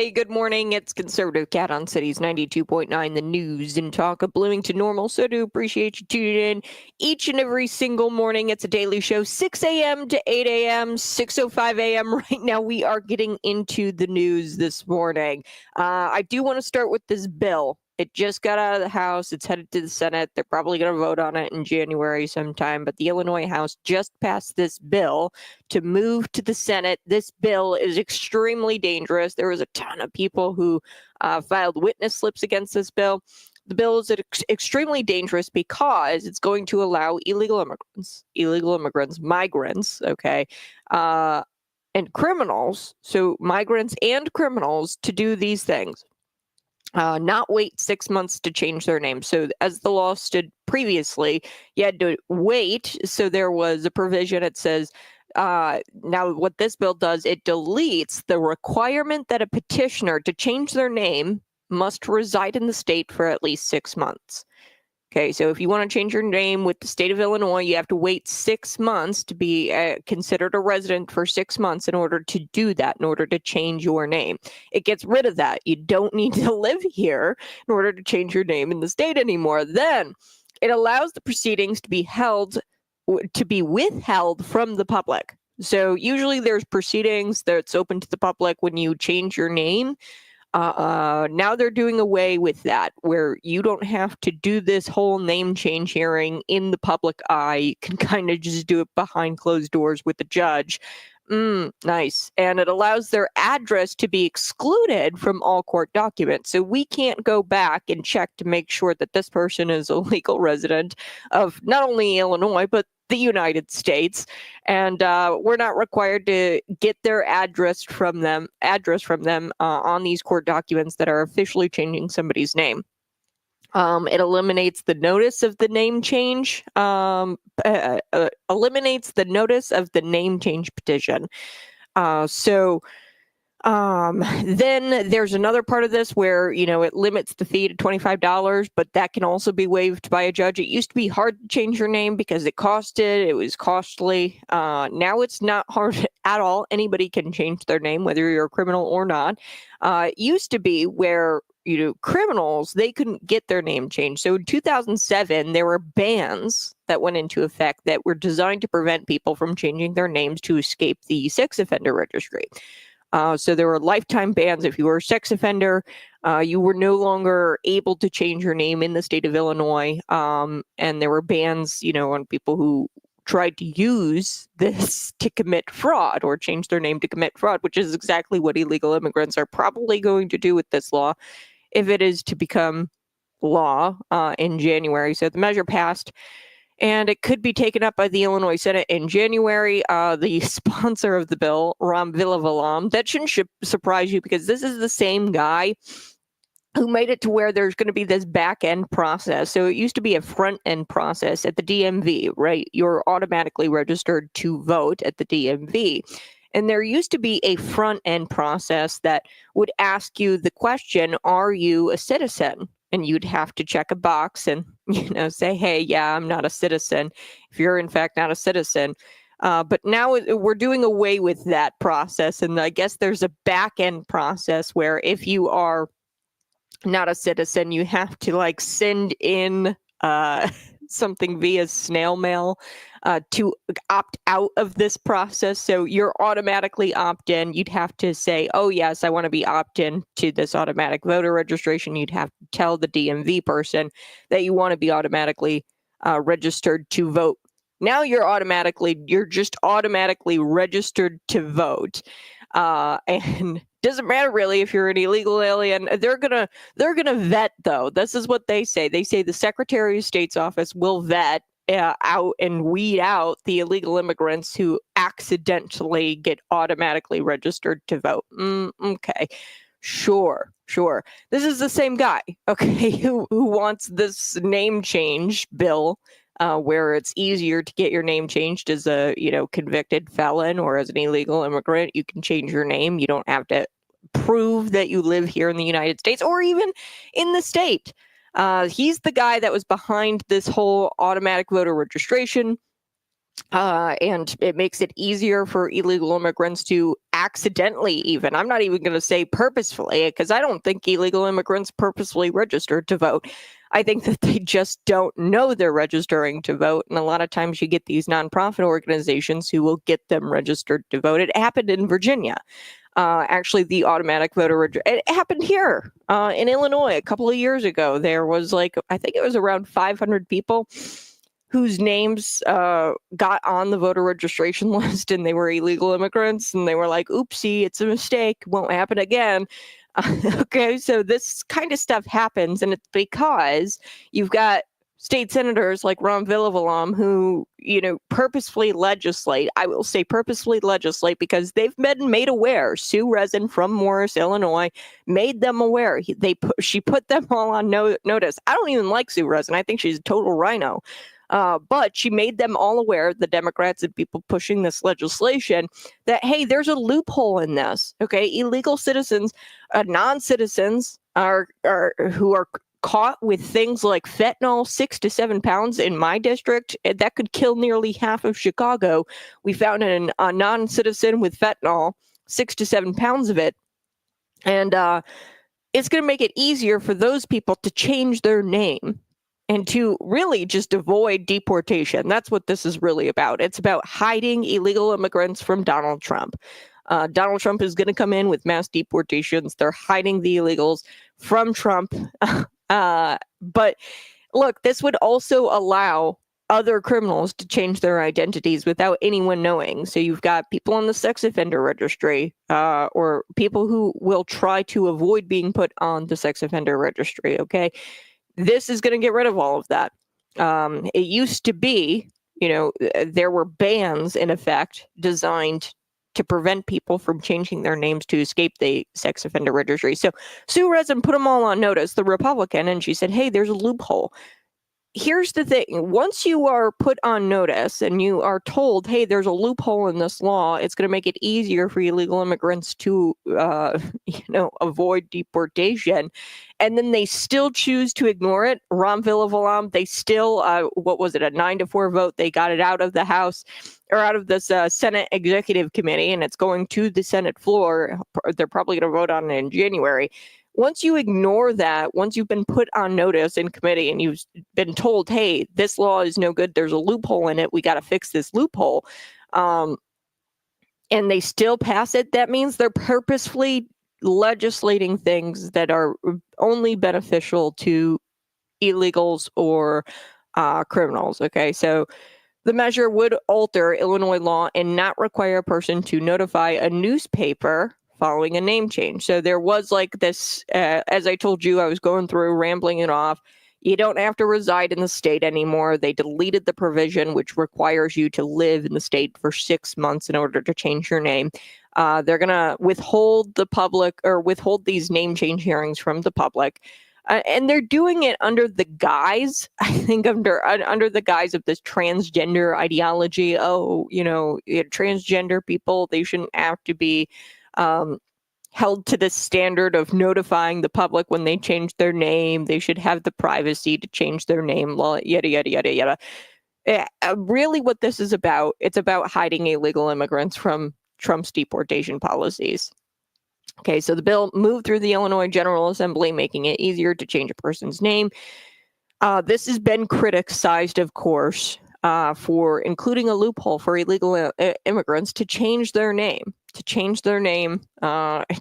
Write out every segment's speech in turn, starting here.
Hey, good morning. It's Conservative Cat on Cities 92.9, the news and talk of Bloomington Normal. So do appreciate you tuning in each and every single morning. It's a daily show, 6 a.m. to 8 a.m., 6:05 a.m. Right now, we are getting into the news this morning. I do want to start with this bill. It just got out of the House. It's headed to the Senate. They're probably going to vote on it in January sometime. But the Illinois House just passed this bill to move to the Senate. This bill is extremely dangerous. There was a ton of people who filed witness slips against this bill. The bill is extremely dangerous because it's going to allow illegal immigrants, migrants, okay, and criminals, so migrants and criminals, to do these things. Not wait 6 months to change their name. So as the law stood previously, you had to wait. So there was a provision that says, now what this bill does, it deletes the requirement that a petitioner to change their name must reside in the state for at least 6 months. Okay, so if you want to change your name with the state of Illinois, you have to wait 6 months to be considered a resident for 6 months in order to do that, in order to change your name. It gets rid of that. You don't need to live here in order to change your name in the state anymore. Then it allows the proceedings to be withheld from the public. So usually there's proceedings that's open to the public when you change your name. Now they're doing away with that, where you don't have to do this whole name change hearing in the public eye. You can kind of just do it behind closed doors with the judge. Nice. And it allows their address to be excluded from all court documents. So we can't go back and check to make sure that this person is a legal resident of not only Illinois, but the United States. And we're not required to get their address from them on these court documents that are officially changing somebody's name. It eliminates the notice of the name change, eliminates the notice of the name change petition. Then there's another part of this where, it limits the fee to $25, but that can also be waived by a judge. It used to be hard to change your name because it was costly. Now it's not hard at all. Anybody can change their name, whether you're a criminal or not. It used to be where criminals, they couldn't get their name changed. So in 2007, there were bans that went into effect that were designed to prevent people from changing their names to escape the sex offender registry. So there were lifetime bans. If you were a sex offender, you were no longer able to change your name in the state of Illinois. And there were bans, on people who tried to use this to commit fraud or change their name to commit fraud, which is exactly what illegal immigrants are probably going to do with this law if it is to become law in January. So the measure passed, and it could be taken up by the Illinois Senate in January. The sponsor of the bill, Ram Villavalam, that shouldn't surprise you, because this is the same guy who made it to where there's going to be this back-end process. So it used to be a front-end process at the DMV, right? You're automatically registered to vote at the DMV. And there used to be a front-end process that would ask you the question, are you a citizen? And you'd have to check a box and, say, hey, yeah, I'm not a citizen, if you're in fact not a citizen. But now we're doing away with that process. And I guess there's a back-end process where if you are not a citizen, you have to send in something via snail mail to opt out of this process. So you're automatically opt-in. You'd have to say, oh, yes, I want to be opt-in to this automatic voter registration. You'd have to tell the DMV person that you want to be automatically registered to vote. Now you're just automatically registered to vote. And doesn't matter really if you're an illegal alien. They're gonna vet, though. This is what they say. They say the Secretary of State's office will vet out and weed out the illegal immigrants who accidentally get automatically registered to vote. Okay, sure. This is the same guy, okay, who wants this name change bill. Where it's easier to get your name changed as a, convicted felon or as an illegal immigrant. You can change your name. You don't have to prove that you live here in the United States or even in the state. He's the guy that was behind this whole automatic voter registration. And it makes it easier for illegal immigrants to accidentally even. I'm not even going to say purposefully, because I don't think illegal immigrants purposefully registered to vote. I think that they just don't know they're registering to vote. And a lot of times you get these nonprofit organizations who will get them registered to vote. It happened in Virginia. Actually, the automatic voter, it happened here in Illinois a couple of years ago. There was I think it was around 500 people whose names got on the voter registration list, and they were illegal immigrants, and they were like, oopsie, it's a mistake, won't happen again. Okay, so this kind of stuff happens, and it's because you've got state senators like Ron Villavelam who, purposefully legislate. I will say purposefully legislate because they've been made aware. Sue Resin from Morris, Illinois, made them aware. She put them all on notice. I don't even like Sue Resin. I think she's a total rhino. But she made them all aware, the Democrats and people pushing this legislation, that, hey, there's a loophole in this. Okay, illegal citizens, non-citizens who are caught with things like fentanyl, 6 to 7 pounds in my district, that could kill nearly half of Chicago. We found a non-citizen with fentanyl, 6 to 7 pounds of it. And it's going to make it easier for those people to change their name and to really just avoid deportation. That's what this is really about. It's about hiding illegal immigrants from Donald Trump. Donald Trump is going to come in with mass deportations. They're hiding the illegals from Trump. But look, this would also allow other criminals to change their identities without anyone knowing. So you've got people on the sex offender registry, or people who will try to avoid being put on the sex offender registry. Okay. This is going to get rid of all of that. It used to be, there were bans in effect designed to prevent people from changing their names to escape the sex offender registry. So Sue Resin put them all on notice, the Republican, and she said, hey, there's a loophole. Here's the thing. Once you are put on notice and you are told, hey, there's a loophole in this law, it's going to make it easier for illegal immigrants to, avoid deportation. And then they still choose to ignore it. Ron Villavelam, they still, a 9-4 vote? They got it out of the House, or out of this Senate Executive Committee, and it's going to the Senate floor. They're probably going to vote on it in January. Once you ignore that, once you've been put on notice in committee and you've been told, hey, this law is no good, there's a loophole in it, we got to fix this loophole, and they still pass it, that means they're purposefully legislating things that are only beneficial to illegals or criminals. Okay, so the measure would alter Illinois law and not require a person to notify a newspaper following a name change. So there was this, as I told you, I was going through, rambling it off. You don't have to reside in the state anymore. They deleted the provision which requires you to live in the state for 6 months in order to change your name. They're going to withhold these name change hearings from the public. And they're doing it under the guise, I think, under the guise of this transgender ideology. Oh, transgender people, they shouldn't have to be held to the standard of notifying the public when they change their name. They should have the privacy to change their name, yada, yada, yada, yada. Really what this is about, it's about hiding illegal immigrants from Trump's deportation policies. Okay, so the bill moved through the Illinois General Assembly, making it easier to change a person's name. This has been criticized, of course, for including a loophole for illegal immigrants to change their name,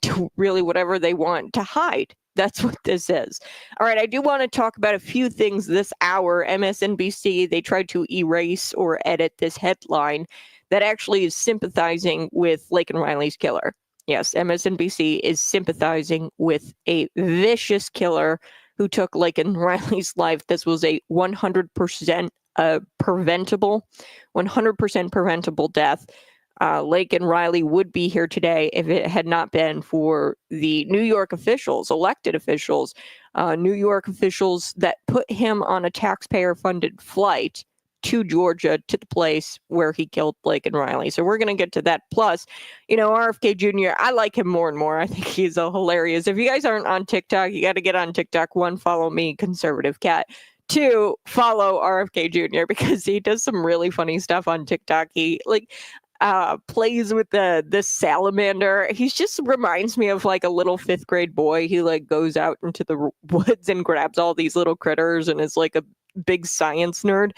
to really whatever they want to hide. That's what this is. All right, I do want to talk about a few things this hour. MSNBC, they tried to erase or edit this headline that actually is sympathizing with Laken Riley's killer. Yes, MSNBC is sympathizing with a vicious killer who took Laken Riley's life. This was a 100% preventable death. Laken Riley would be here today if it had not been for the New York officials, elected officials, New York officials that put him on a taxpayer-funded flight to Georgia, to the place where he killed Laken Riley. So we're going to get to that. Plus, RFK Jr., I like him more and more. I think he's hilarious. If you guys aren't on TikTok, you got to get on TikTok. 1, follow me, Conservative Cat. 2, follow RFK Jr. because he does some really funny stuff on TikTok. plays with the salamander. He just reminds me of like a little 5th grade boy. He like goes out into the woods and grabs all these little critters and is like a big science nerd.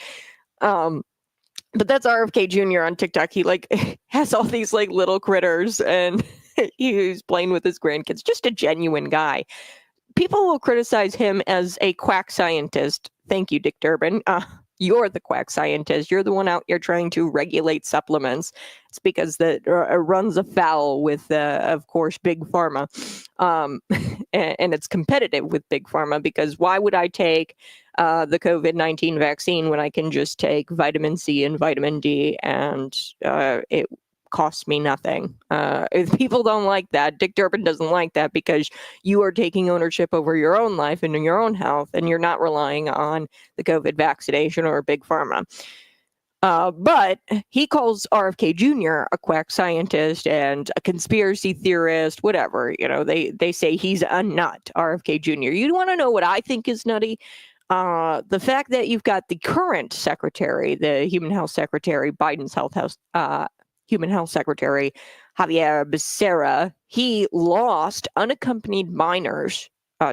But that's RFK Jr. on TikTok. He like has all these like little critters and he's playing with his grandkids. Just a genuine guy. People will criticize him as a quack scientist. Thank you, Dick Durbin. You're the quack scientist. You're the one out here trying to regulate supplements. It's because that runs afoul with, of course, Big Pharma. And it's competitive with Big Pharma because why would I take the COVID-19 vaccine when I can just take vitamin C and vitamin D and it costs me nothing? If people don't like that, Dick Durbin doesn't like that because you are taking ownership over your own life and your own health, and you're not relying on the COVID vaccination or Big Pharma. But he calls RFK Jr. a quack scientist and a conspiracy theorist, whatever. You know, they say he's a nut, RFK Jr. You want to know what I think is nutty? The fact that you've got the current secretary, the Human Health Secretary, Biden's Human Health Secretary, Javier Becerra, he lost unaccompanied minors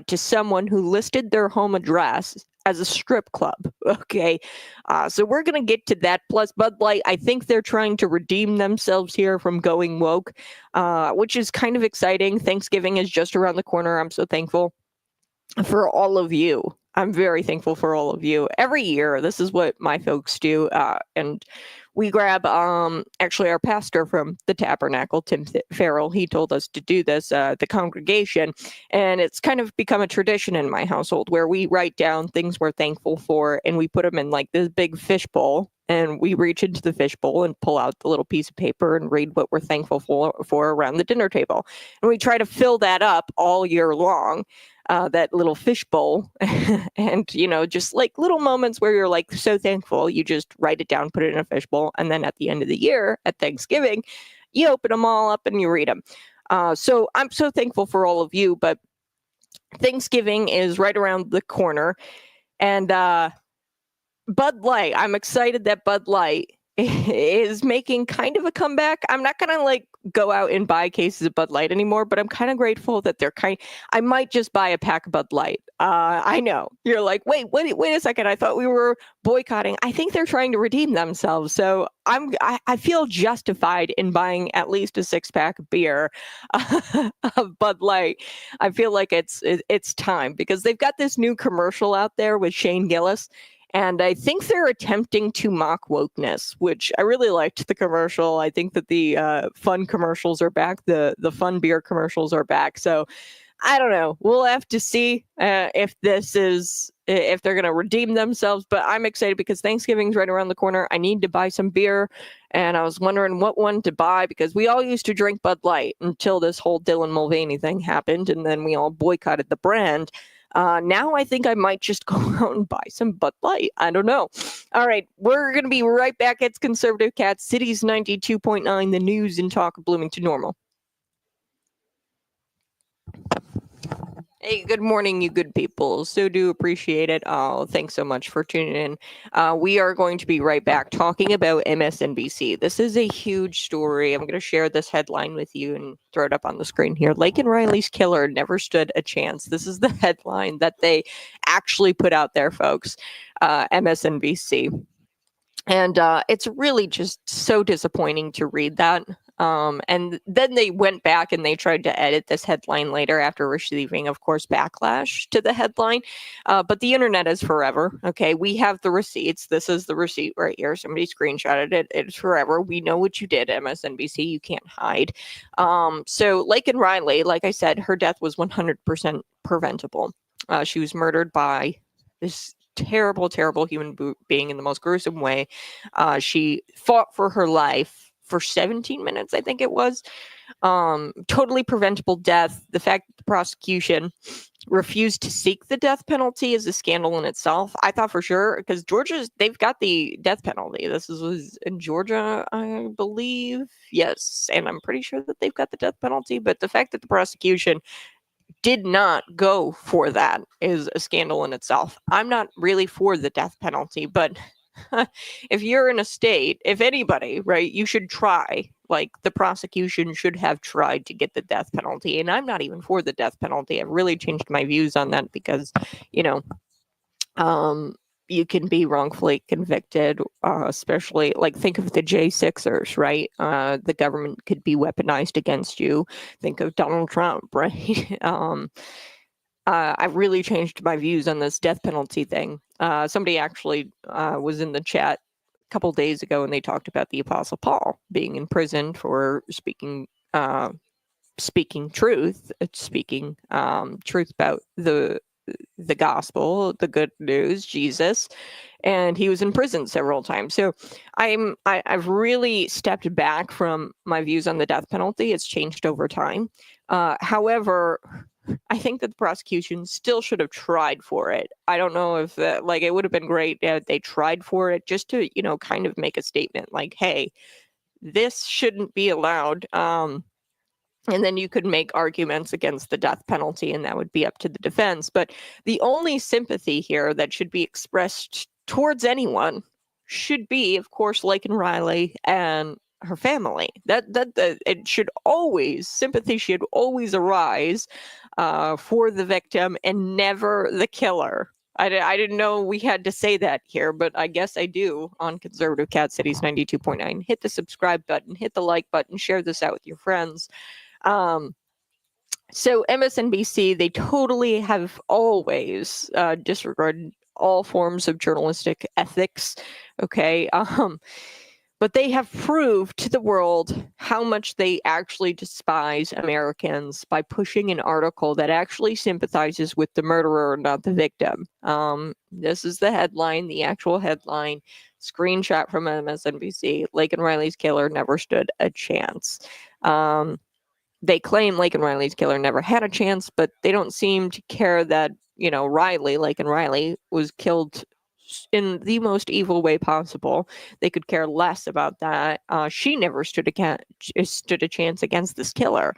to someone who listed their home address as a strip club. Okay. So we're going to get to that. Plus Bud Light, I think they're trying to redeem themselves here from going woke, which is kind of exciting. Thanksgiving is just around the corner. I'm so thankful for all of you. I'm very thankful for all of you. Every year, this is what my folks do. And we grab, actually, our pastor from the Tabernacle, Tim Farrell, he told us to do this, the congregation. And it's kind of become a tradition in my household where we write down things we're thankful for and we put them in like this big fishbowl. And we reach into the fishbowl and pull out the little piece of paper and read what we're thankful for around the dinner table. And we try to fill that up all year long. That little fishbowl and, you know, just like little moments where you're like so thankful, you just write it down, put it in a fishbowl. And then at the end of the year at Thanksgiving, you open them all up and you read them. So I'm so thankful for all of you, but Thanksgiving is right around the corner and Bud Light, I'm excited that Bud Light is making kind of a comeback. I'm not going to like go out and buy cases of Bud Light anymore, but I'm kind of grateful that I might just buy a pack of Bud Light. I know you're like, wait a second. I thought we were boycotting. I think they're trying to redeem themselves. So I feel justified in buying at least a 6-pack of beer of Bud Light. I feel like it's time because they've got this new commercial out there with Shane Gillis. And I think they're attempting to mock wokeness, which I really liked the commercial. I think that the fun commercials are back. The fun beer commercials are back. So I don't know. We'll have to see if they're going to redeem themselves. But I'm excited because Thanksgiving's right around the corner. I need to buy some beer. And I was wondering what one to buy because we all used to drink Bud Light until this whole Dylan Mulvaney thing happened. And then we all boycotted the brand. Now I think I might just go out and buy some Bud Light. I don't know. All right. We're going to be right back. It's Conservative Cat, Cities 92.9, the news and talk of Bloomington Normal. Hey, good morning, you good people. So do appreciate it. Oh, thanks so much for tuning in. We are going to be right back talking about MSNBC. This is a huge story. I'm going to share this headline with you and throw it up on the screen here. Laken Riley's killer never stood a chance. This is the headline that they actually put out there, folks. MSNBC. And it's really just so disappointing to read that. And then they went back and they tried to edit this headline later after receiving, of course, backlash to the headline. But the internet is forever. Okay, we have the receipts. This is the receipt right here. Somebody screenshotted it. It's forever. We know what you did, MSNBC. You can't hide. So Laken Riley, like I said, her death was 100% preventable. She was murdered by this terrible, terrible human being in the most gruesome way. She fought for her life for 17 minutes, I think it was. Totally preventable death. The fact that the prosecution refused to seek the death penalty is a scandal in itself. I thought for sure, because they've got the death penalty. This was in Georgia, I believe. Yes, and I'm pretty sure that they've got the death penalty. But the fact that the prosecution did not go for that is a scandal in itself. I'm not really for the death penalty, but if you're in a state, if anybody, right, you should try. Like, the prosecution should have tried to get the death penalty. And I'm not even for the death penalty. I've really changed my views on that because, you know, you can be wrongfully convicted, especially, like, think of the J6ers, right? The government could be weaponized against you. Think of Donald Trump, right? I've really changed my views on this death penalty thing. Somebody actually was in the chat a couple days ago, and they talked about the Apostle Paul being in prison for speaking truth, speaking truth about the gospel, the good news, Jesus, and he was in prison several times. So I've really stepped back from my views on the death penalty. It's changed over time. However, I think that the prosecution still should have tried for it. I don't know if like, it would have been great if they tried for it, just to, you know, kind of make a statement like, hey, this shouldn't be allowed. And then you could make arguments against the death penalty, and that would be up to the defense. But the only sympathy here that should be expressed towards anyone should be, of course, Laken Riley and her family. It should always, sympathy should always arise for the victim and never the killer. I didn't know we had to say that here, but I guess I do on Conservative Cat Cities 92.9. Hit the subscribe button, hit the like button, share this out with your friends. So MSNBC, they totally have always disregarded all forms of journalistic ethics. Okay. But they have proved to the world how much they actually despise Americans by pushing an article that actually sympathizes with the murderer, not the victim. This is the headline, the actual headline, screenshot from MSNBC. Laken Riley's killer never stood a chance. They claim Laken Riley's killer never had a chance, but they don't seem to care that, you know, Laken Riley was killed in the most evil way possible. They could care less about that. She never stood a chance against this killer.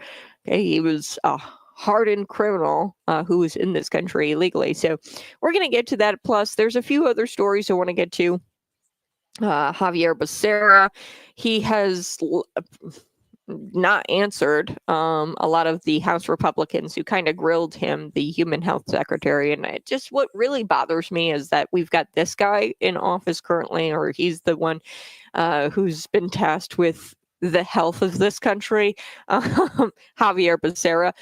Okay, he was a hardened criminal who was in this country illegally. So we're going to get to that. Plus, there's a few other stories I want to get to. Javier Becerra, he has not answered a lot of the House Republicans who kind of grilled him, the human health secretary. And what really bothers me is that we've got this guy in office currently, or he's the one who's been tasked with the health of this country, Javier Becerra.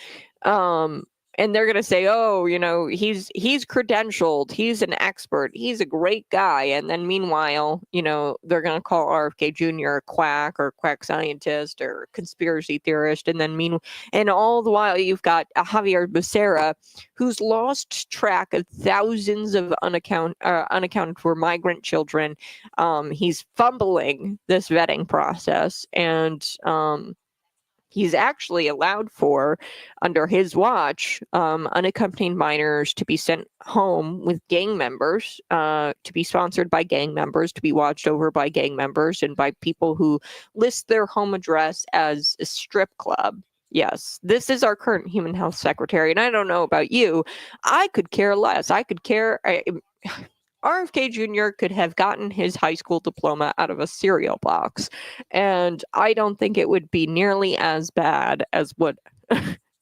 And they're going to say, oh, you know, he's credentialed, he's an expert, he's a great guy. And then meanwhile, you know, they're going to call RFK Jr. a quack or quack scientist or conspiracy theorist. And then and all the while you've got Javier Becerra, who's lost track of thousands of unaccounted for migrant children. He's fumbling this vetting process, and he's actually allowed for, under his watch, unaccompanied minors to be sent home with gang members, to be sponsored by gang members, to be watched over by gang members, and by people who list their home address as a strip club. Yes, this is our current human health secretary. And I don't know about you, I could care less. I could care. RFK Jr. could have gotten his high school diploma out of a cereal box, and I don't think it would be nearly as bad as what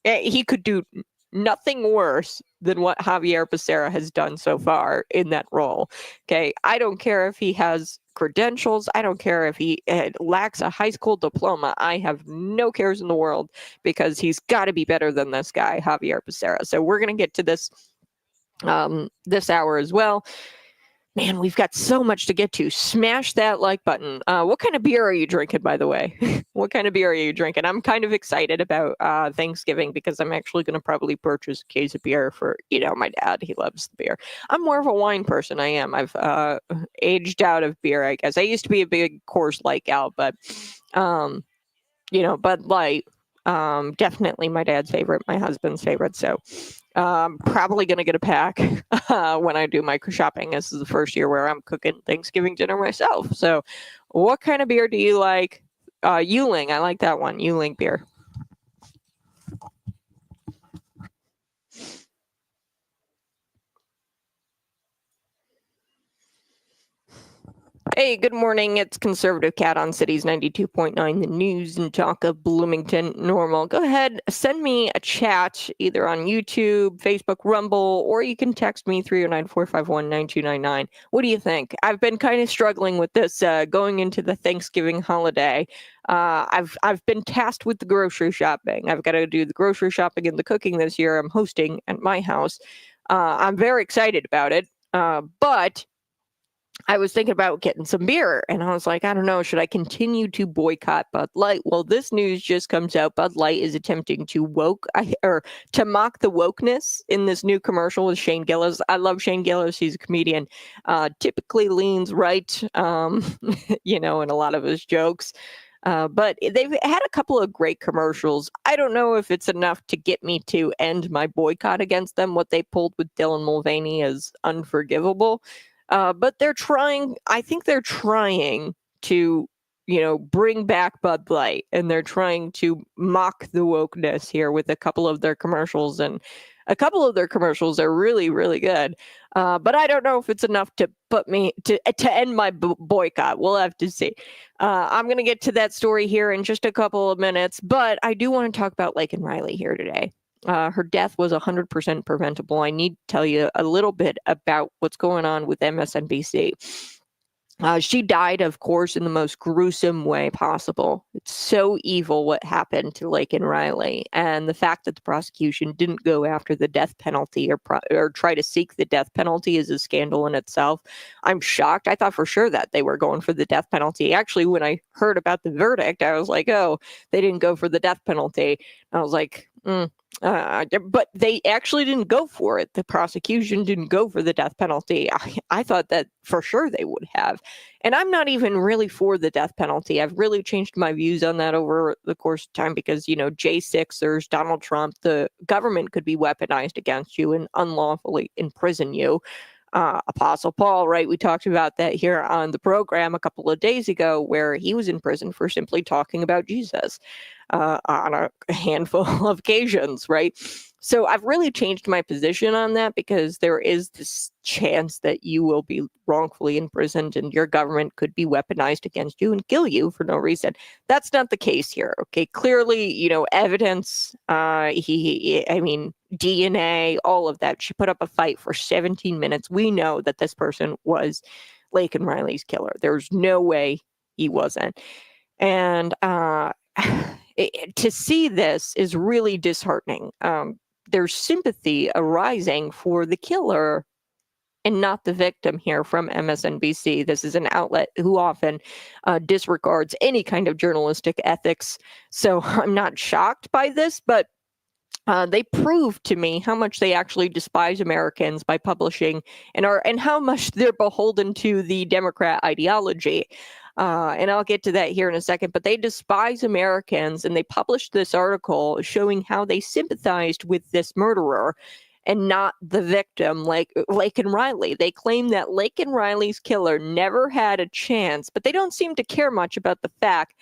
he could do. Nothing worse than what Javier Becerra has done so far in that role. Okay, I don't care if he has credentials. I don't care if he lacks a high school diploma. I have no cares in the world, because he's got to be better than this guy, Javier Becerra. So we're going to get to this this hour as well. Man, we've got so much to get to. Smash that like button. What kind of beer are you drinking, by the way? What kind of beer are you drinking? I'm kind of excited about Thanksgiving, because I'm actually going to probably purchase a case of beer for, you know, my dad. He loves the beer. I'm more of a wine person. I am. I've aged out of beer, I guess. I used to be a big Coors Light gal, but, you know, Bud Light, definitely my dad's favorite, my husband's favorite. So probably going to get a pack when I do my shopping. This is the first year where I'm cooking Thanksgiving dinner myself. So what kind of beer do you like? Yuling. I like that one. Yuling beer. Hey, good morning. It's Conservative Cat on Cities 92.9, the news and talk of Bloomington Normal. Go ahead, send me a chat either on YouTube, Facebook, Rumble, or you can text me 309-451-9299. What do you think? I've been kind of struggling with this going into the Thanksgiving holiday. I've been tasked with the grocery shopping. I've got to do the grocery shopping and the cooking this year. I'm hosting at my house. I'm very excited about it, but I was thinking about getting some beer, and I was like, I don't know, should I continue to boycott Bud Light? Well, this news just comes out. Bud Light is attempting to to mock the wokeness in this new commercial with Shane Gillis. I love Shane Gillis. He's a comedian, typically leans right, in a lot of his jokes. But they've had a couple of great commercials. I don't know if it's enough to get me to end my boycott against them. What they pulled with Dylan Mulvaney is unforgivable. But they're trying, I think they're trying to, bring back Bud Light, and they're trying to mock the wokeness here with a couple of their commercials, and a couple of their commercials are really, really good. But I don't know if it's enough to put me to end my boycott. We'll have to see. I'm going to get to that story here in just a couple of minutes, but I do want to talk about Laken Riley here today. Her death was 100% preventable. I need to tell you a little bit about what's going on with MSNBC. She died, of course, in the most gruesome way possible. It's so evil what happened to Laken Riley. And the fact that the prosecution didn't go after the death penalty or try to seek the death penalty is a scandal in itself. I'm shocked. I thought for sure that they were going for the death penalty. Actually, when I heard about the verdict, I was like, oh, they didn't go for the death penalty. I was like, but they actually didn't go for it. The prosecution didn't go for the death penalty. I thought that for sure they would have. And I'm not even really for the death penalty. I've really changed my views on that over the course of time because, J6ers, Donald Trump, the government could be weaponized against you and unlawfully imprison you. Apostle Paul, right? We talked about that here on the program a couple of days ago, where he was in prison for simply talking about Jesus on a handful of occasions, right? So I've really changed my position on that because there is this chance that you will be wrongfully imprisoned and your government could be weaponized against you and kill you for no reason. That's not the case here. Okay, clearly, evidence, DNA, all of that. She put up a fight for 17 minutes. We know that this person was Laken Riley's killer. There's no way he wasn't. And to see this is really disheartening. There's sympathy arising for the killer and not the victim here from MSNBC. This is an outlet who often disregards any kind of journalistic ethics. So I'm not shocked by this, but they prove to me how much they actually despise Americans by publishing and how much they're beholden to the Democrat ideology. And I'll get to that here in a second, but they despise Americans, and they published this article showing how they sympathized with this murderer and not the victim, like Laken Riley. They claim that Laken Riley's killer never had a chance, but they don't seem to care much about the fact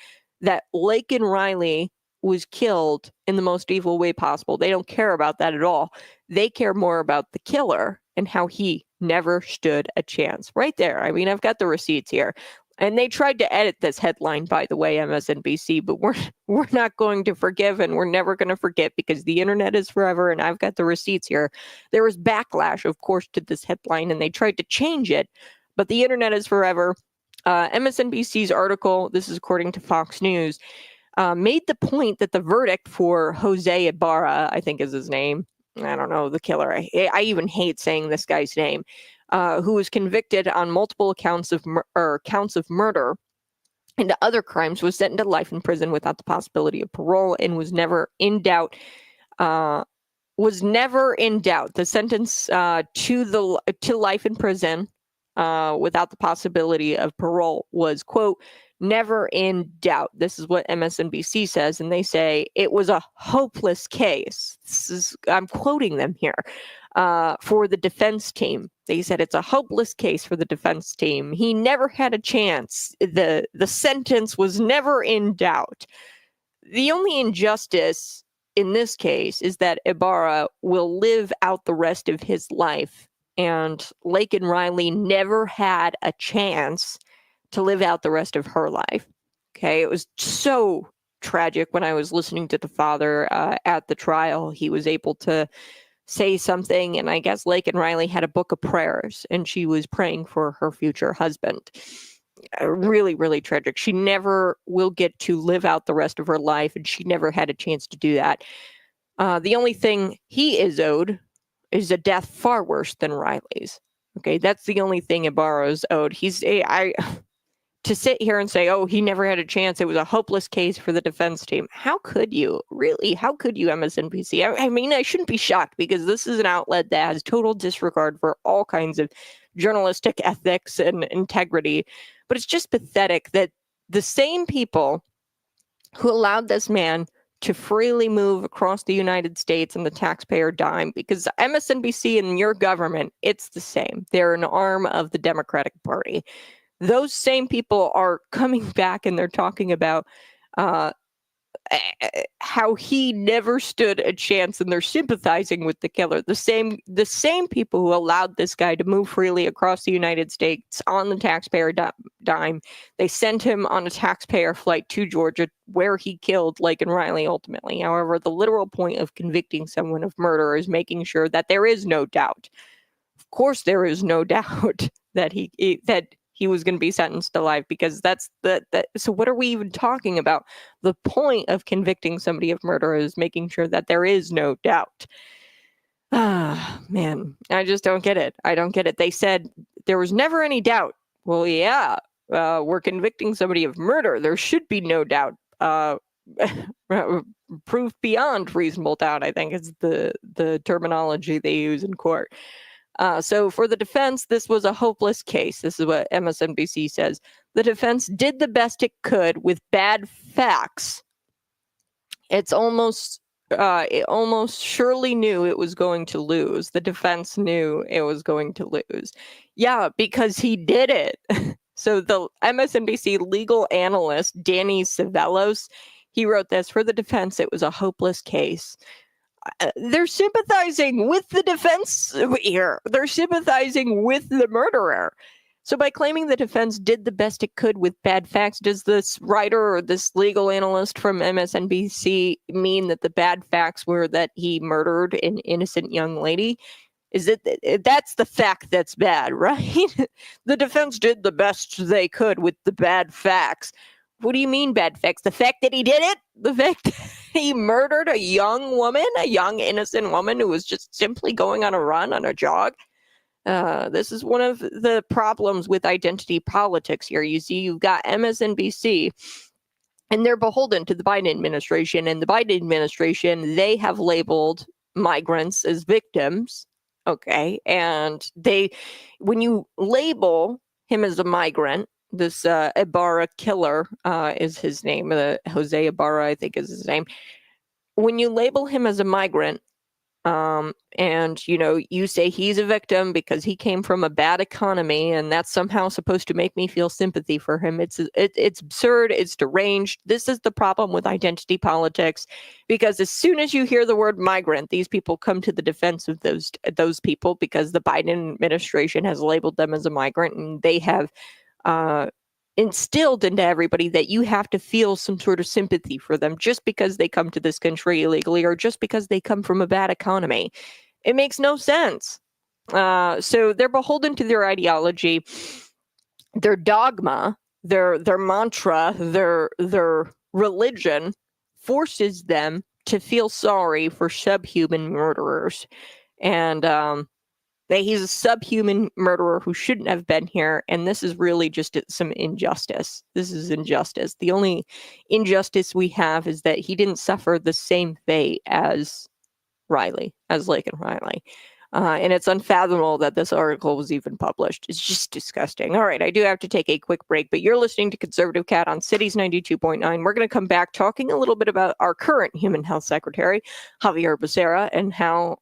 that Laken Riley was killed in the most evil way possible. They don't care about that at all. They care more about the killer and how he never stood a chance. Right there. I mean, I've got the receipts here. And they tried to edit this headline, by the way, MSNBC, but we're not going to forgive, and we're never going to forget, because the internet is forever, and I've got the receipts here. There was backlash, of course, to this headline, and they tried to change it, but the internet is forever. MSNBC's article, this is according to Fox News, made the point that the verdict for Jose Ibarra, I think is his name, I don't know, the killer, I even hate saying this guy's name, who was convicted on multiple counts of murder and other crimes, was sentenced to life in prison without the possibility of parole, and was never in doubt. The sentence to life in prison without the possibility of parole was, quote, never in doubt. This is what MSNBC says, and they say it was a hopeless case. I'm quoting them here. For the defense team. They said it's a hopeless case for the defense team. He never had a chance. The sentence was never in doubt. The only injustice in this case is that Ibarra will live out the rest of his life, and Laken Riley never had a chance to live out the rest of her life. Okay, it was so tragic when I was listening to the father at the trial. He was able to say something, and I guess Laken Riley had a book of prayers, and she was praying for her future husband. Really, really tragic. She never will get to live out the rest of her life, and she never had a chance to do that. The only thing he is owed is a death far worse than Riley's. Okay, that's the only thing Ibarra's owed. To sit here and say, oh, he never had a chance, it was a hopeless case for the defense team. How could you? Really? How could you, MSNBC? I mean, I shouldn't be shocked, because this is an outlet that has total disregard for all kinds of journalistic ethics and integrity. But it's just pathetic that the same people who allowed this man to freely move across the United States on the taxpayer dime, because MSNBC and your government, it's the same. They're an arm of the Democratic Party. Those same people are coming back, and they're talking about how he never stood a chance, and they're sympathizing with the killer. The same people who allowed this guy to move freely across the United States on the taxpayer dime. They sent him on a taxpayer flight to Georgia, where he killed Laken Riley ultimately. However, the literal point of convicting someone of murder is making sure that there is no doubt. Of course, there is no doubt that he was going to be sentenced to life, because that's so what are we even talking about? The point of convicting somebody of murder is making sure that there is no doubt. Man, I just don't get it. I don't get it. They said there was never any doubt. Well, yeah, we're convicting somebody of murder. There should be no doubt. Proof beyond reasonable doubt, I think, is the terminology they use in court. So for the defense, this was a hopeless case. This is what MSNBC says. The defense did the best it could with bad facts. It almost surely knew it was going to lose. The defense knew it was going to lose. Yeah, because he did it. So the MSNBC legal analyst, Danny Savelos, he wrote this: for the defense, it was a hopeless case. They're sympathizing with the defense here. They're sympathizing with the murderer. So by claiming the defense did the best it could with bad facts, does this writer or this legal analyst from MSNBC mean that the bad facts were that he murdered an innocent young lady? Is it that's the fact that's bad, right? The defense did the best they could with the bad facts. What do you mean bad facts? The fact that he did it? The fact that he murdered a young woman, a young innocent woman who was just simply going on a run, on a jog? This is one of the problems with identity politics here. You see, you've got MSNBC, and they're beholden to the Biden administration. And the Biden administration, they have labeled migrants as victims. Okay. And when you label him as a migrant, this Ibarra killer is his name. Jose Ibarra, I think, is his name. When you label him as a migrant, and you say he's a victim because he came from a bad economy, and that's somehow supposed to make me feel sympathy for him. It's absurd. It's deranged. This is the problem with identity politics, because as soon as you hear the word migrant, these people come to the defense of those people, because the Biden administration has labeled them as a migrant, and they have instilled into everybody that you have to feel some sort of sympathy for them just because they come to this country illegally, or just because they come from a bad economy. It makes no sense. So they're beholden to their ideology, their dogma, their mantra, their religion forces them to feel sorry for subhuman murderers. And he's a subhuman murderer who shouldn't have been here, and this is really just some injustice. This is injustice. The only injustice we have is that he didn't suffer the same fate as Laken Riley. And it's unfathomable that this article was even published. It's just disgusting. All right, I do have to take a quick break, but you're listening to Conservative Cat on Cities 92.9. We're going to come back talking a little bit about our current Human Health Secretary, Javier Becerra, and how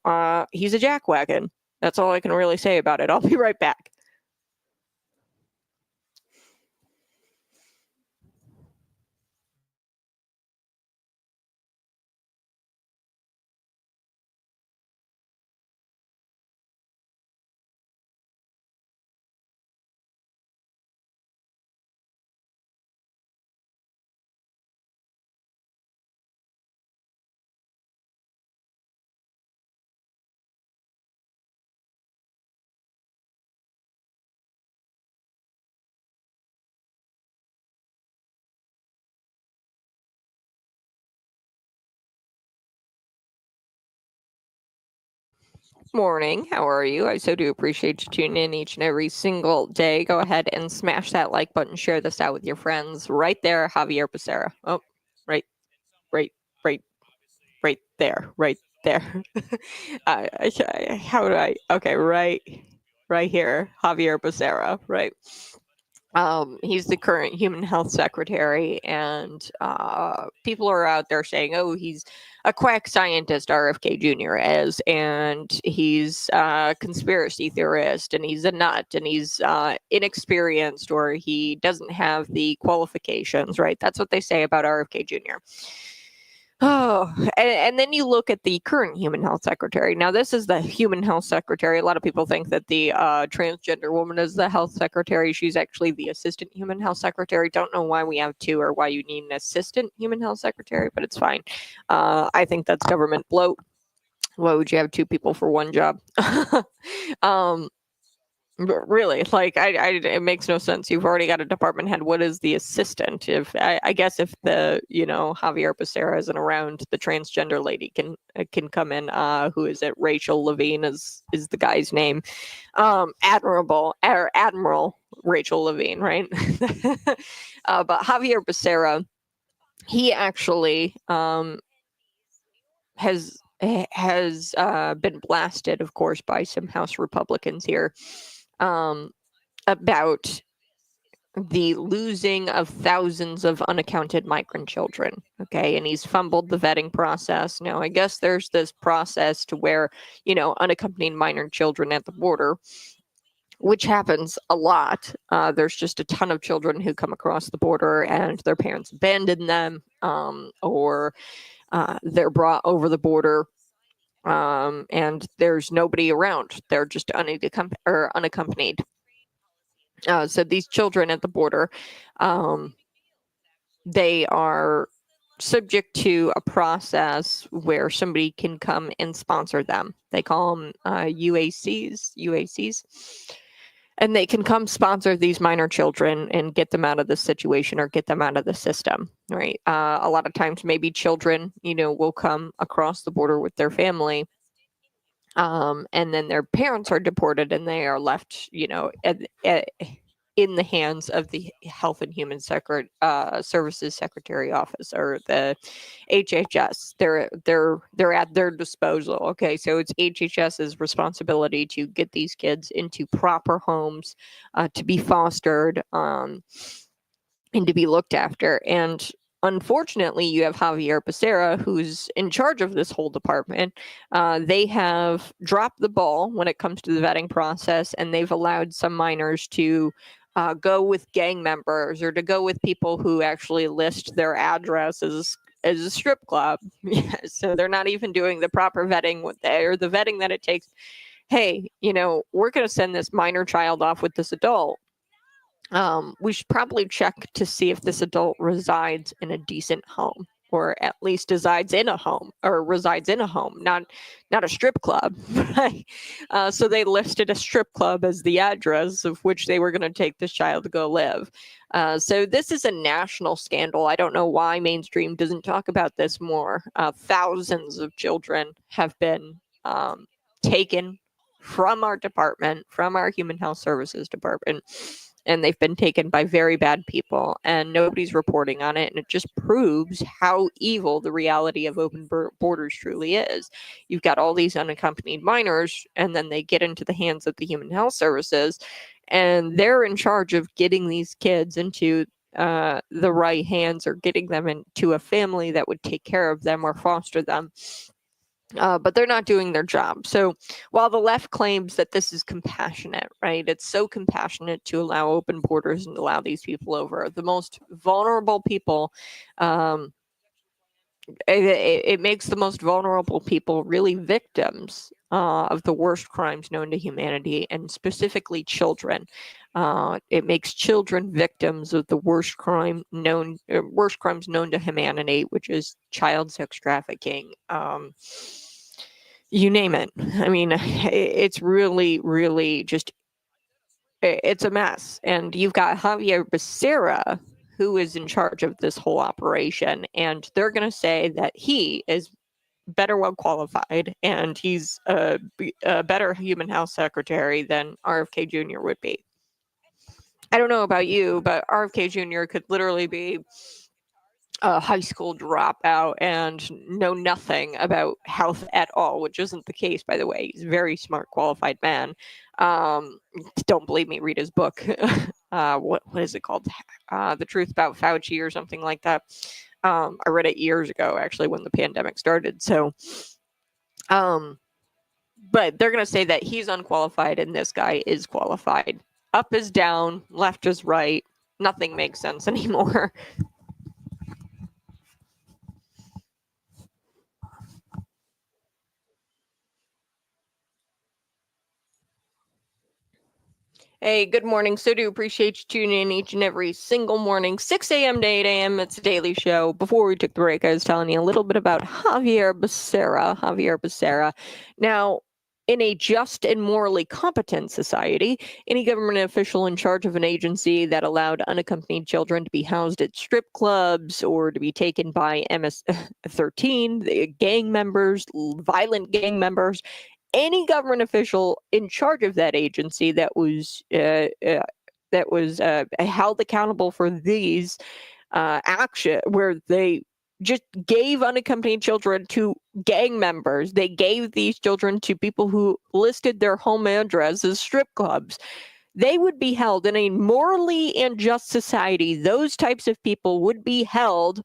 he's a jackwagon. That's all I can really say about it. I'll be right back. morning. How are you? I so do appreciate you tuning in each and every single day. Go ahead and smash that like button. Share this out with your friends. Right there, Javier Becerra. Oh, right, right, right, right there, right there. How do I? Okay, right here, Javier Becerra. Right. He's the current human health secretary, and people are out there saying, oh, he's a quack scientist, RFK Jr. is, and he's a conspiracy theorist, and he's a nut, and he's inexperienced, or he doesn't have the qualifications, right? That's what they say about RFK Jr. Oh, and then you look at the current human health secretary. Now, this is the human health secretary. A lot of people think that the transgender woman is the health secretary. She's actually the assistant human health secretary. Don't know why we have two or why you need an assistant human health secretary, but it's fine. I think that's government bloat. Why would you have two people for one job? Really, like it makes no sense. You've already got a department head. What is the assistant? If I guess if the Javier Becerra isn't around, the transgender lady can come in. Who is it? Rachel Levine is the guy's name. Admiral Rachel Levine, right? But Javier Becerra, he actually has been blasted, of course, by some House Republicans here. About the losing of thousands of unaccounted migrant children. Okay. And he's fumbled the vetting process. Now, I guess there's this process to where, unaccompanied minor children at the border, which happens a lot. There's just a ton of children who come across the border and their parents abandon them, or they're brought over the border. And there's nobody around. They're just unaccompanied. So these children at the border, they are subject to a process where somebody can come and sponsor them. They call them UACs. And they can come sponsor these minor children and get them out of the situation or get them out of the system, right? A lot of times, maybe children, will come across the border with their family. And then their parents are deported and they are left, in the hands of the Health and Human Services Secretary Office, or the HHS. They're at their disposal. Okay, so it's HHS's responsibility to get these kids into proper homes, to be fostered, and to be looked after. And unfortunately, you have Javier Becerra, who's in charge of this whole department. They have dropped the ball when it comes to the vetting process, and they've allowed some minors to go with gang members, or to go with people who actually list their address as a strip club. So they're not even doing the proper vetting or the vetting that it takes. Hey, we're going to send this minor child off with this adult. We should probably check to see if this adult resides in a decent home, or at least resides in a home, not a strip club, right? So they listed a strip club as the address of which they were going to take this child to go live. So this is a national scandal. I don't know why mainstream doesn't talk about this more. Thousands of children have been taken from our department, from our Human Health Services Department, and they've been taken by very bad people, and nobody's reporting on it. And it just proves how evil the reality of open borders truly is. You've got all these unaccompanied minors, and then they get into the hands of the Human Health Services, and they're in charge of getting these kids into the right hands, or getting them into a family that would take care of them or foster them. But they're not doing their job. So while the left claims that this is compassionate, right? It's so compassionate to allow open borders and allow these people over. The most vulnerable people, it makes the most vulnerable people really victims of the worst crimes known to humanity, and specifically children. It makes children victims of the worst crimes known to humanity, which is child sex trafficking. You name it. I mean, it's really, really just, it's a mess. And you've got Javier Becerra, who is in charge of this whole operation, and they're going to say that he is better well qualified, and he's a better human health secretary than RFK Jr. would be. I don't know about you, but RFK Jr. could literally be a high school dropout and know nothing about health at all, which isn't the case, by the way. He's a very smart, qualified man. Don't believe me, read his book. What is it called? The Truth About Fauci or something like that. I read it years ago, actually, when the pandemic started. So, but they're going to say that he's unqualified and this guy is qualified. Up is down, left is right. Nothing makes sense anymore. Hey, good morning. So do appreciate you tuning in each and every single morning, 6 a.m. to 8 a.m. It's a daily show. Before we took the break, I was telling you a little bit about Javier Becerra. Now, in a just and morally competent society, any government official in charge of an agency that allowed unaccompanied children to be housed at strip clubs or to be taken by MS-13, gang members, violent gang members, any government official in charge of that agency that was held accountable for these action, where they just gave unaccompanied children to gang members. They gave these children to people who listed their home address as strip clubs. They would be held in a morally and just society. Those types of people would be held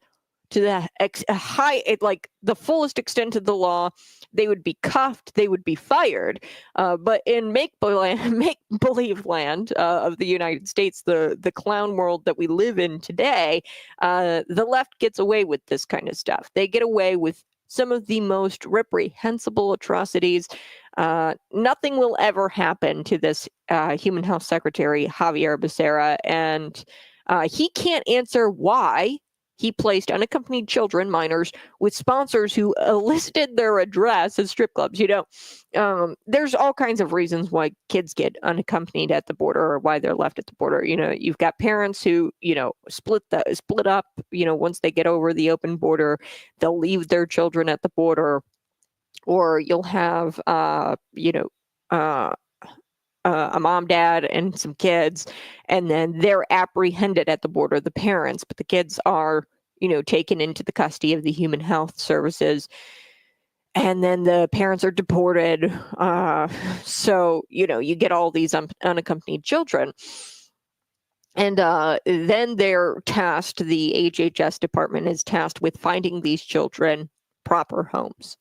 to the fullest extent of the law. They would be cuffed, they would be fired. But in make-believe land of the United States, the clown world that we live in today, the left gets away with this kind of stuff. They get away with some of the most reprehensible atrocities. Nothing will ever happen to this human health secretary, Javier Becerra, and he can't answer why he placed unaccompanied children, minors, with sponsors who listed their address as strip clubs. There's all kinds of reasons why kids get unaccompanied at the border or why they're left at the border. You've got parents who, split up, once they get over the open border, they'll leave their children at the border, or you'll have, a mom, dad, and some kids, and then they're apprehended at the border, the parents, but the kids are, taken into the custody of the human health services, and then the parents are deported. So, you get all these unaccompanied children. And then they're tasked, the HHS department is tasked with finding these children proper homes.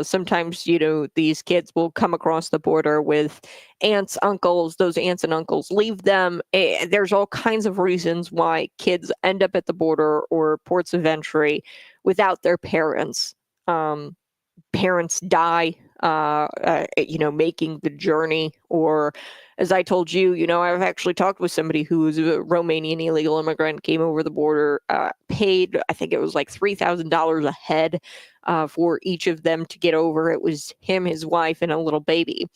Sometimes, these kids will come across the border with aunts, uncles. Those aunts and uncles leave them. There's all kinds of reasons why kids end up at the border or ports of entry without their parents. Parents die, making the journey, or as I told you, I've actually talked with somebody who was a Romanian illegal immigrant, came over the border, paid, I think it was like $3,000 a head for each of them to get over. It was him, his wife, and a little baby.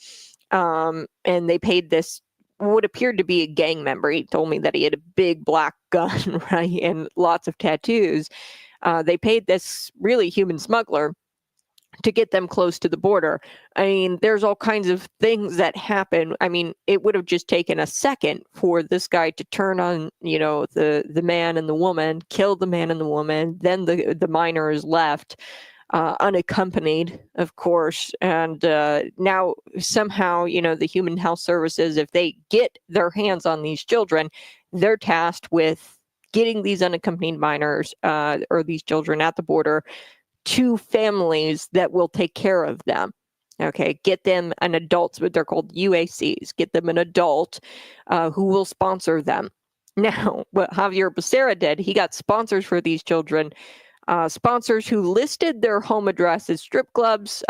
And they paid this, what appeared to be a gang member. He told me that he had a big black gun, right, and lots of tattoos. They paid this really human smuggler to get them close to the border. I mean, there's all kinds of things that happen. I mean, it would have just taken a second for this guy to turn on, the man and the woman, kill the man and the woman. Then the minor is left unaccompanied, of course. And now somehow, the human health services, if they get their hands on these children, they're tasked with getting these unaccompanied minors or these children at the border to families that will take care of them. Okay, get them an adult, what they're called UACs, get them an adult who will sponsor them. Now, what Javier Becerra did, he got sponsors for these children, sponsors who listed their home address as strip clubs.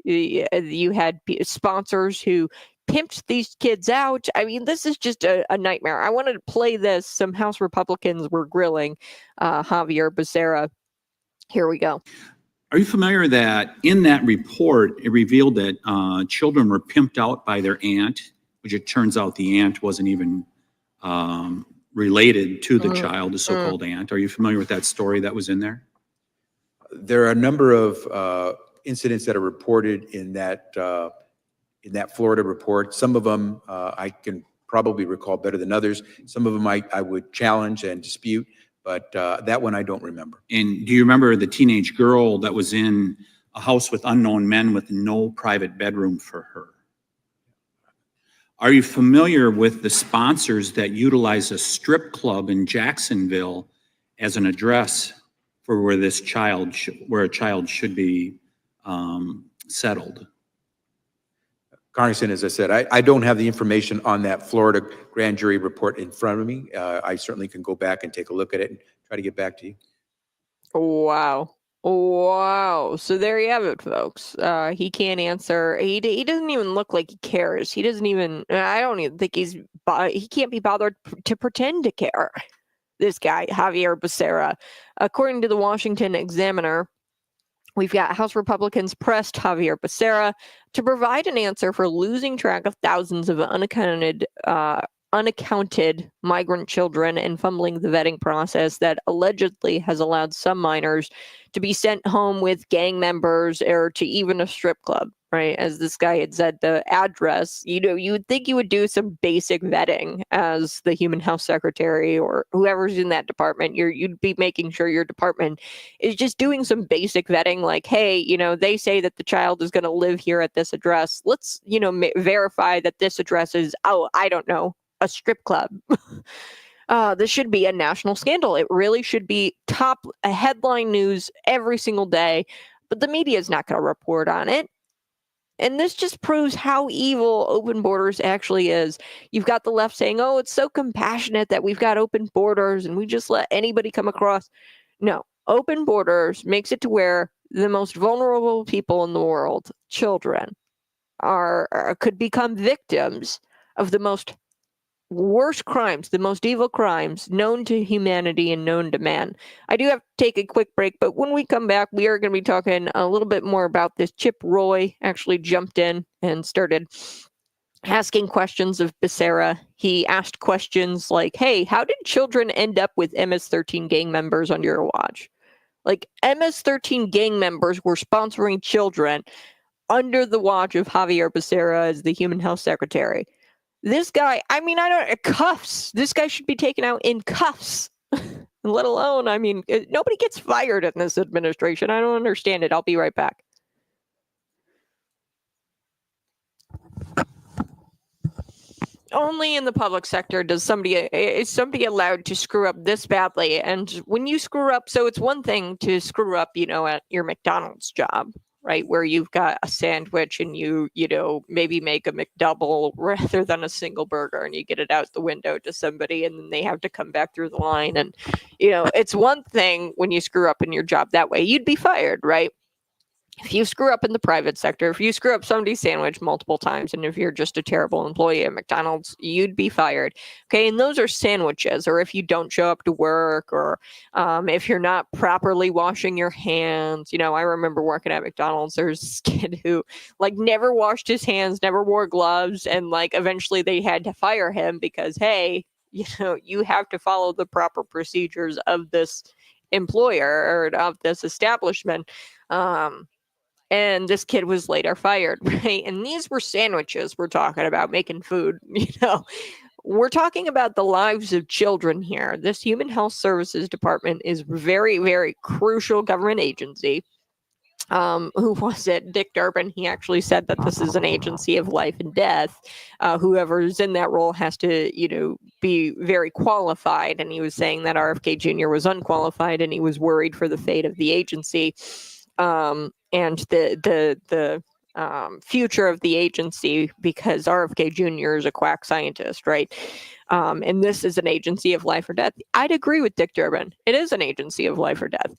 You had sponsors who pimped these kids out. I mean, this is just a nightmare. I wanted to play this. Some House Republicans were grilling Javier Becerra. Here we go. Are you familiar that in that report, it revealed that children were pimped out by their aunt, which it turns out the aunt wasn't even related to the child, the so-called aunt. Are you familiar with that story that was in there? there are a number of incidents that are reported in that Florida report. Some of them I can probably recall better than others. Some of them I would challenge and dispute, but that one I don't remember. And do you remember the teenage girl that was in a house with unknown men with no private bedroom for her? Are you familiar with the sponsors that utilize a strip club in Jacksonville as an address for where this child, where a child should be settled? Congressman, as I said, I don't have the information on that Florida grand jury report in front of me. I certainly can go back and take a look at it and try to get back to you. Wow. Wow. So there you have it, folks. He can't answer. He doesn't even look like he cares. He doesn't even, I don't even think he can't be bothered to pretend to care. This guy, Javier Becerra. According to the Washington Examiner, we've got House Republicans pressed Javier Becerra to provide an answer for losing track of thousands of unaccounted migrant children and fumbling the vetting process that allegedly has allowed some minors to be sent home with gang members or to even a strip club, right? As this guy had said, the address, you would think you would do some basic vetting as the human health secretary or whoever's in that department. You'd be making sure your department is just doing some basic vetting, like, hey, they say that the child is going to live here at this address. Let's, verify that this address is, I don't know, a strip club. This should be a national scandal. It really should be top headline news every single day, but the media is not going to report on it. And this just proves how evil open borders actually is. You've got the left saying, oh, it's so compassionate that we've got open borders and we just let anybody come across. No, open borders makes it to where the most vulnerable people in the world, children, could become victims of the most worst crimes, the most evil crimes known to humanity and known to man. I do have to take a quick break, but when we come back, we are going to be talking a little bit more about this. Chip Roy actually jumped in and started asking questions of Becerra. He asked questions like, hey, how did children end up with MS-13 gang members under your watch? Like, MS-13 gang members were sponsoring children under the watch of Javier Becerra as the human health secretary. This guy, cuffs. This guy should be taken out in cuffs, let alone, nobody gets fired in this administration. I don't understand it. I'll be right back. Only in the public sector is somebody allowed to screw up this badly. And when you screw up, so it's one thing to screw up, at your McDonald's job, right? Where you've got a sandwich and you maybe make a McDouble rather than a single burger and you get it out the window to somebody and then they have to come back through the line. And, it's one thing when you screw up in your job that way, you'd be fired, right? If you screw up in the private sector, if you screw up somebody's sandwich multiple times, and if you're just a terrible employee at McDonald's, you'd be fired. Okay, and those are sandwiches, or if you don't show up to work, or if you're not properly washing your hands. I remember working at McDonald's. There's this kid who never washed his hands, never wore gloves, and eventually they had to fire him because, hey, you have to follow the proper procedures of this employer or of this establishment. And this kid was later fired, right? And these were sandwiches we're talking about, making food, We're talking about the lives of children here. This Human Health Services Department is very, very crucial government agency. Who was it? Dick Durbin. He actually said that this is an agency of life and death. Whoever's in that role has to, be very qualified. And he was saying that RFK Jr. was unqualified and he was worried for the fate of the agency. And the future of the agency, because RFK Jr. is a quack scientist, right? And this is an agency of life or death. I'd agree with Dick Durbin. It is an agency of life or death.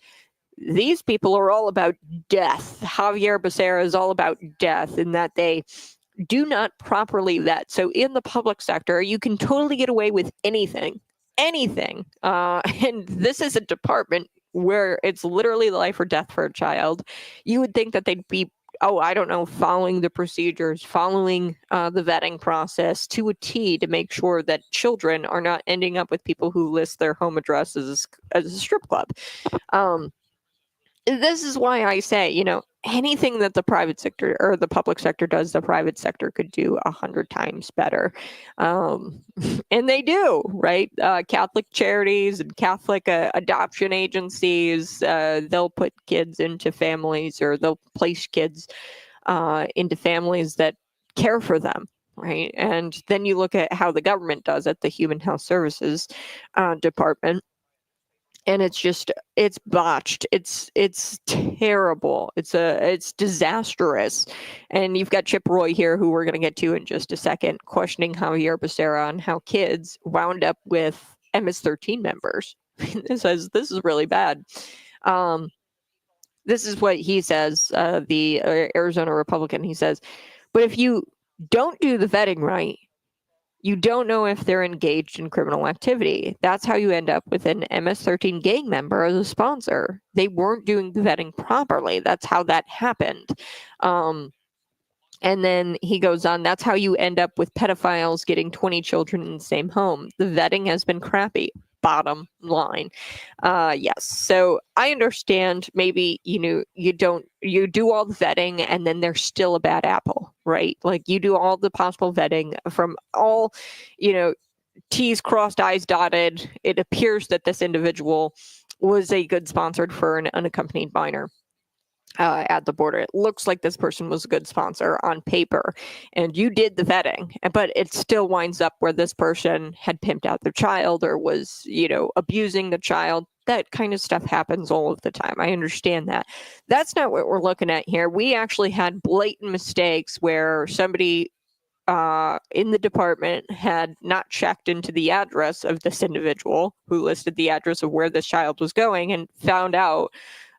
These people are all about death. Javier Becerra is all about death in that they do not properly vet. So in the public sector, you can totally get away with anything. And this is a department where it's literally life or death for a child. You would think that they'd be, following the procedures, following the vetting process to a T to make sure that children are not ending up with people who list their home addresses as a strip club. this is why I say, anything that the private sector or the public sector does, the private sector could do 100 times better. And they do, right? Catholic charities and Catholic adoption agencies, they'll put kids into families, or they'll place kids into families that care for them. Right. And then you look at how the government does it, the Human Health Services Department. And it's botched. It's terrible. It's disastrous. And you've got Chip Roy here, who we're going to get to in just a second, questioning Javier Becerra on how kids wound up with MS-13 members. It says this is really bad. This is what he says, the Arizona Republican. He says, but if you don't do the vetting right, you don't know if they're engaged in criminal activity. That's how you end up with an MS-13 gang member as a sponsor. They weren't doing the vetting properly. That's how that happened. And then he goes on, that's how you end up with pedophiles getting 20 children in the same home. The vetting has been crappy. Bottom line. Yes. So I understand maybe, you do all the vetting and then there's still a bad apple, right? Like you do all the possible vetting from all, T's crossed, I's dotted. It appears that this individual was a good sponsor for an unaccompanied minor at the border. It looks like this person was a good sponsor on paper, and you did the vetting, but it still winds up where this person had pimped out their child or was, abusing the child. That kind of stuff happens all of the time. I understand that. That's not what we're looking at here. We actually had blatant mistakes where somebody in the department had not checked into the address of this individual who listed the address of where this child was going, and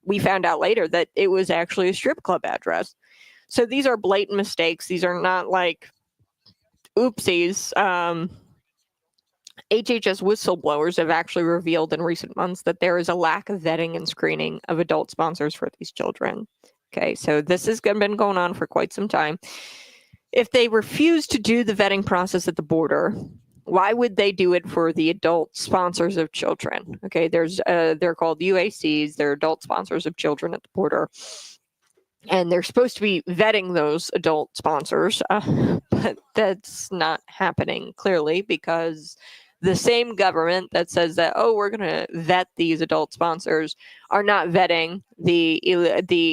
we found out later that it was actually a strip club address. So these are blatant mistakes. These are not like oopsies. HHS whistleblowers have actually revealed in recent months that there is a lack of vetting and screening of adult sponsors for these children. Okay, so this has been going on for quite some time. If they refuse to do the vetting process at the border, why would they do it for the adult sponsors of children? Okay, they're called UACs. They're adult sponsors of children at the border. And they're supposed to be vetting those adult sponsors, but that's not happening clearly, because the same government that says that, we're going to vet these adult sponsors, are not vetting the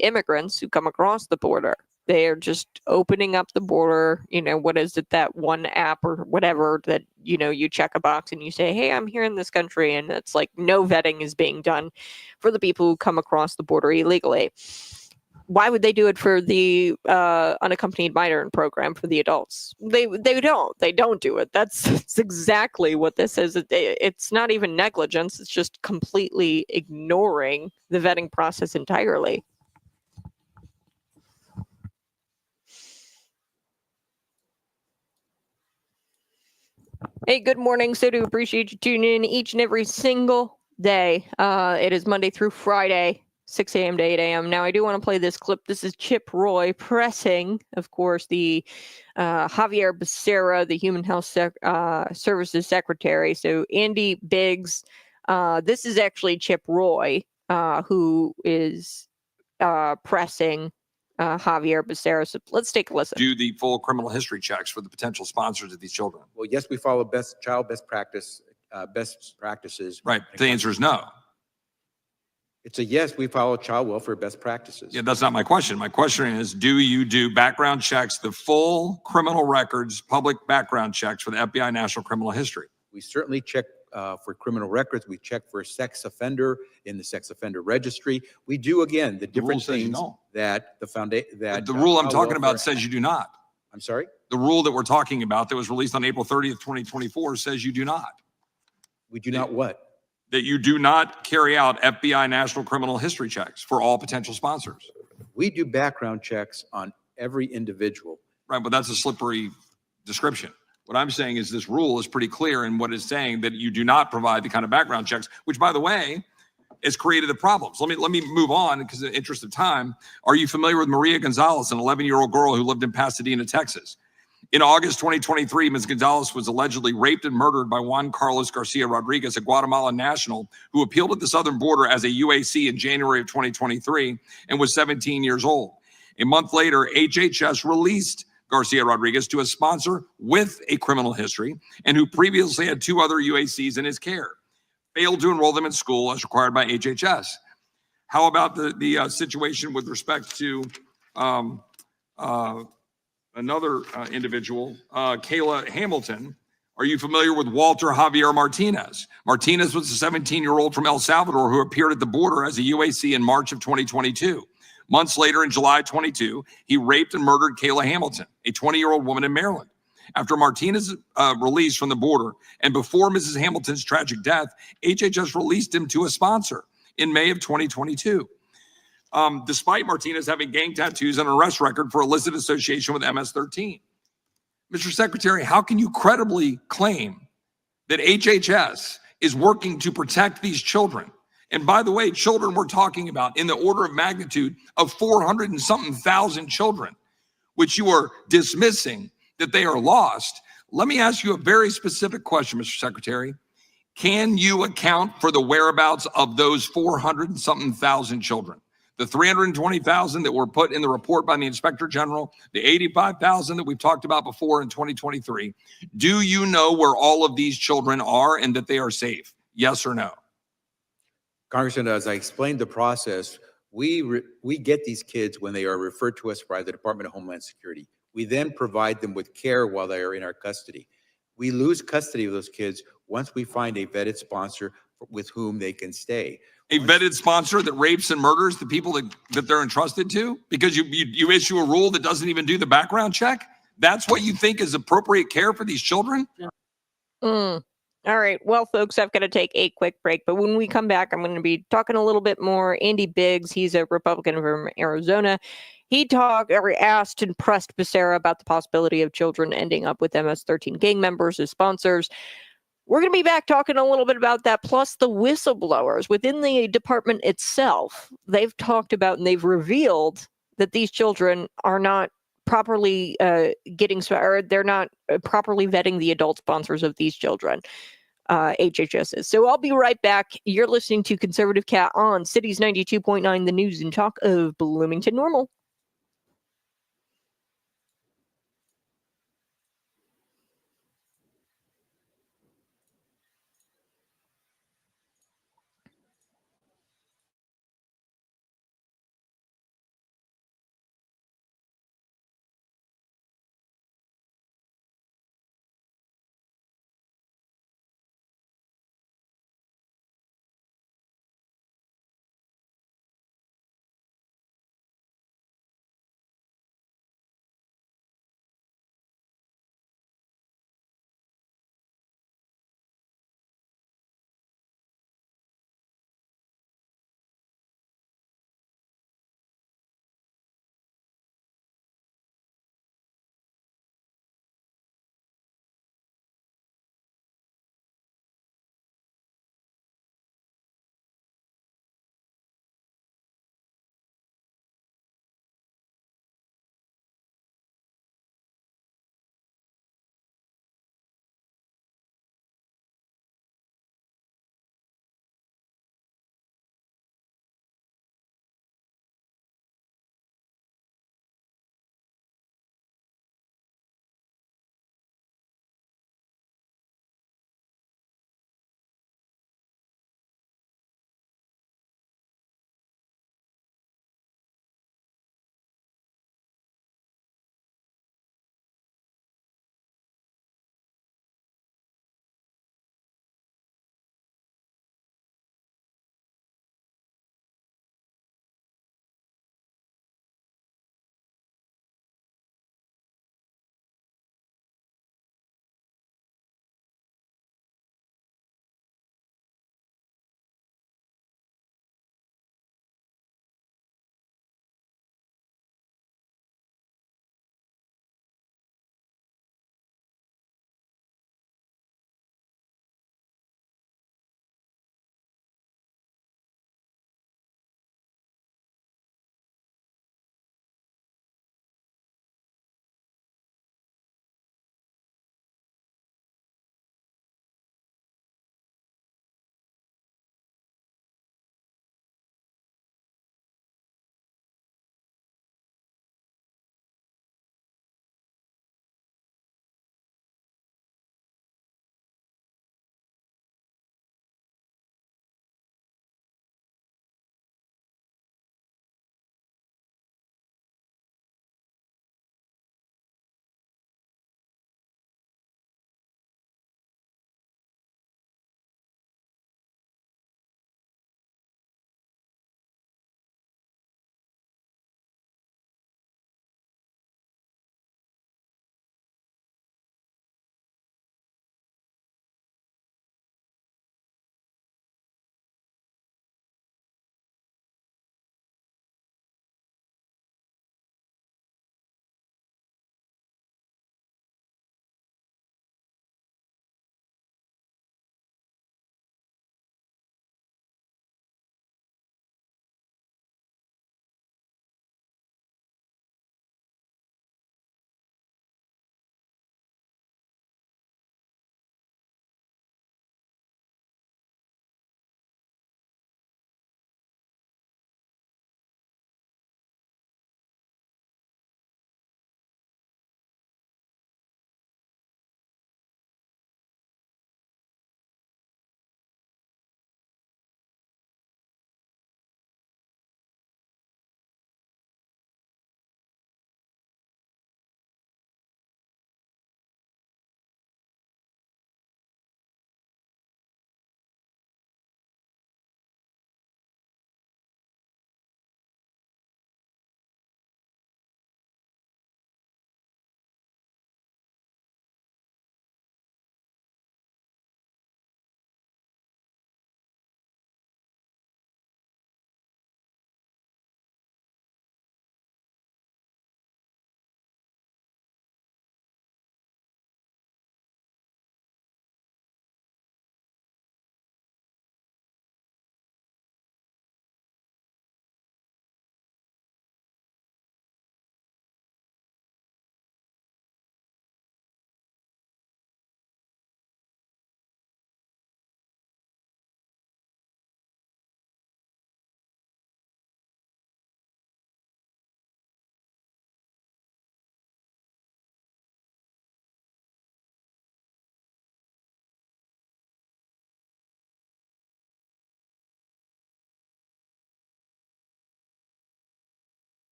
immigrants who come across the border. They are just opening up the border. What is it, that one app or whatever that, you check a box and you say, hey, I'm here in this country. And it's like no vetting is being done for the people who come across the border illegally. Why would they do it for the unaccompanied minor program for the adults? They don't do it. That's exactly what this is. It's not even negligence. It's just completely ignoring the vetting process entirely. Hey, good morning. So do appreciate you tuning in each and every single day. It is Monday through Friday, 6 a.m. to 8 a.m. Now, I do want to play this clip. This is Chip Roy pressing, of course, the Javier Becerra, the Human Health Services Secretary. So Andy Biggs, this is actually Chip Roy, who is pressing Javier Becerra. So let's take a listen. Do the full criminal history checks for the potential sponsors of these children? Well, yes, we follow best practices. Right. The answer is no. It's a yes, we follow child welfare best practices. Yeah, that's not my question. My question is, do you do background checks, the full criminal records, public background checks for the FBI National Criminal History? We certainly check for criminal records. We check for a sex offender in the sex offender registry. We do, again, the different things that the foundation, that the rule I'm talking about says you do not. I'm sorry? The rule that we're talking about that was released on April 30th, 2024 says you do not. We do not what? That you do not carry out FBI National Criminal History checks for all potential sponsors. We do background checks on every individual. Right, but that's a slippery description. What I'm saying is this rule is pretty clear in what it's saying, that you do not provide the kind of background checks, which, by the way, has created the problems. Let me move on because in the interest of time. Are you familiar with Maria Gonzalez, an 11-year-old girl who lived in Pasadena, Texas? In August 2023, Ms. Gonzalez was allegedly raped and murdered by Juan Carlos Garcia Rodriguez, a Guatemalan national who appealed at the southern border as a UAC in January of 2023 and was 17 years old. A month later, HHS released Garcia Rodriguez to a sponsor with a criminal history and who previously had 2 other UACs in his care, failed to enroll them in school as required by HHS. How about the situation with respect to another individual, Kayla Hamilton? Are you familiar with Walter Javier Martinez? Martinez was a 17-year-old from El Salvador who appeared at the border as a UAC in March of 2022. Months later, in July 22, he raped and murdered Kayla Hamilton, a 20-year-old woman in Maryland. After Martinez's release from the border and before Mrs. Hamilton's tragic death, HHS released him to a sponsor in May of 2022. Despite Martinez having gang tattoos and an arrest record for illicit association with MS-13. Mr. Secretary, how can you credibly claim that HHS is working to protect these children? And by the way, children we're talking about in the order of magnitude of 400 and something thousand children, which you are dismissing that they are lost. Let me ask you a very specific question, Mr. Secretary. Can you account for the whereabouts of those 400 and something thousand children? The 320,000 that were put in the report by the Inspector General, the 85,000 that we've talked about before in 2023. Do you know where all of these children are and that they are safe? Yes or no? Congressman, as I explained the process, we get these kids when they are referred to us by the Department of Homeland Security. We then provide them with care while they are in our custody. We lose custody of those kids once we find a vetted sponsor with whom they can stay. A vetted sponsor that rapes and murders the people that they're entrusted to because you issue a rule that doesn't even do the background check? That's what you think is appropriate care for these children? All right. Well, folks, I've got to take a quick break. But when we come back, I'm going to be talking a little bit more. Andy Biggs, he's a Republican from Arizona. He asked and pressed Becerra about the possibility of children ending up with MS-13 gang members as sponsors. We're going to be back talking a little bit about that, plus the whistleblowers within the department itself. They've talked about and they've revealed that these children are not properly they're not properly vetting the adult sponsors of these children. HHS is. So I'll be right back. You're listening to Conservative Cat on Cities 92.9, the news and talk of Bloomington Normal.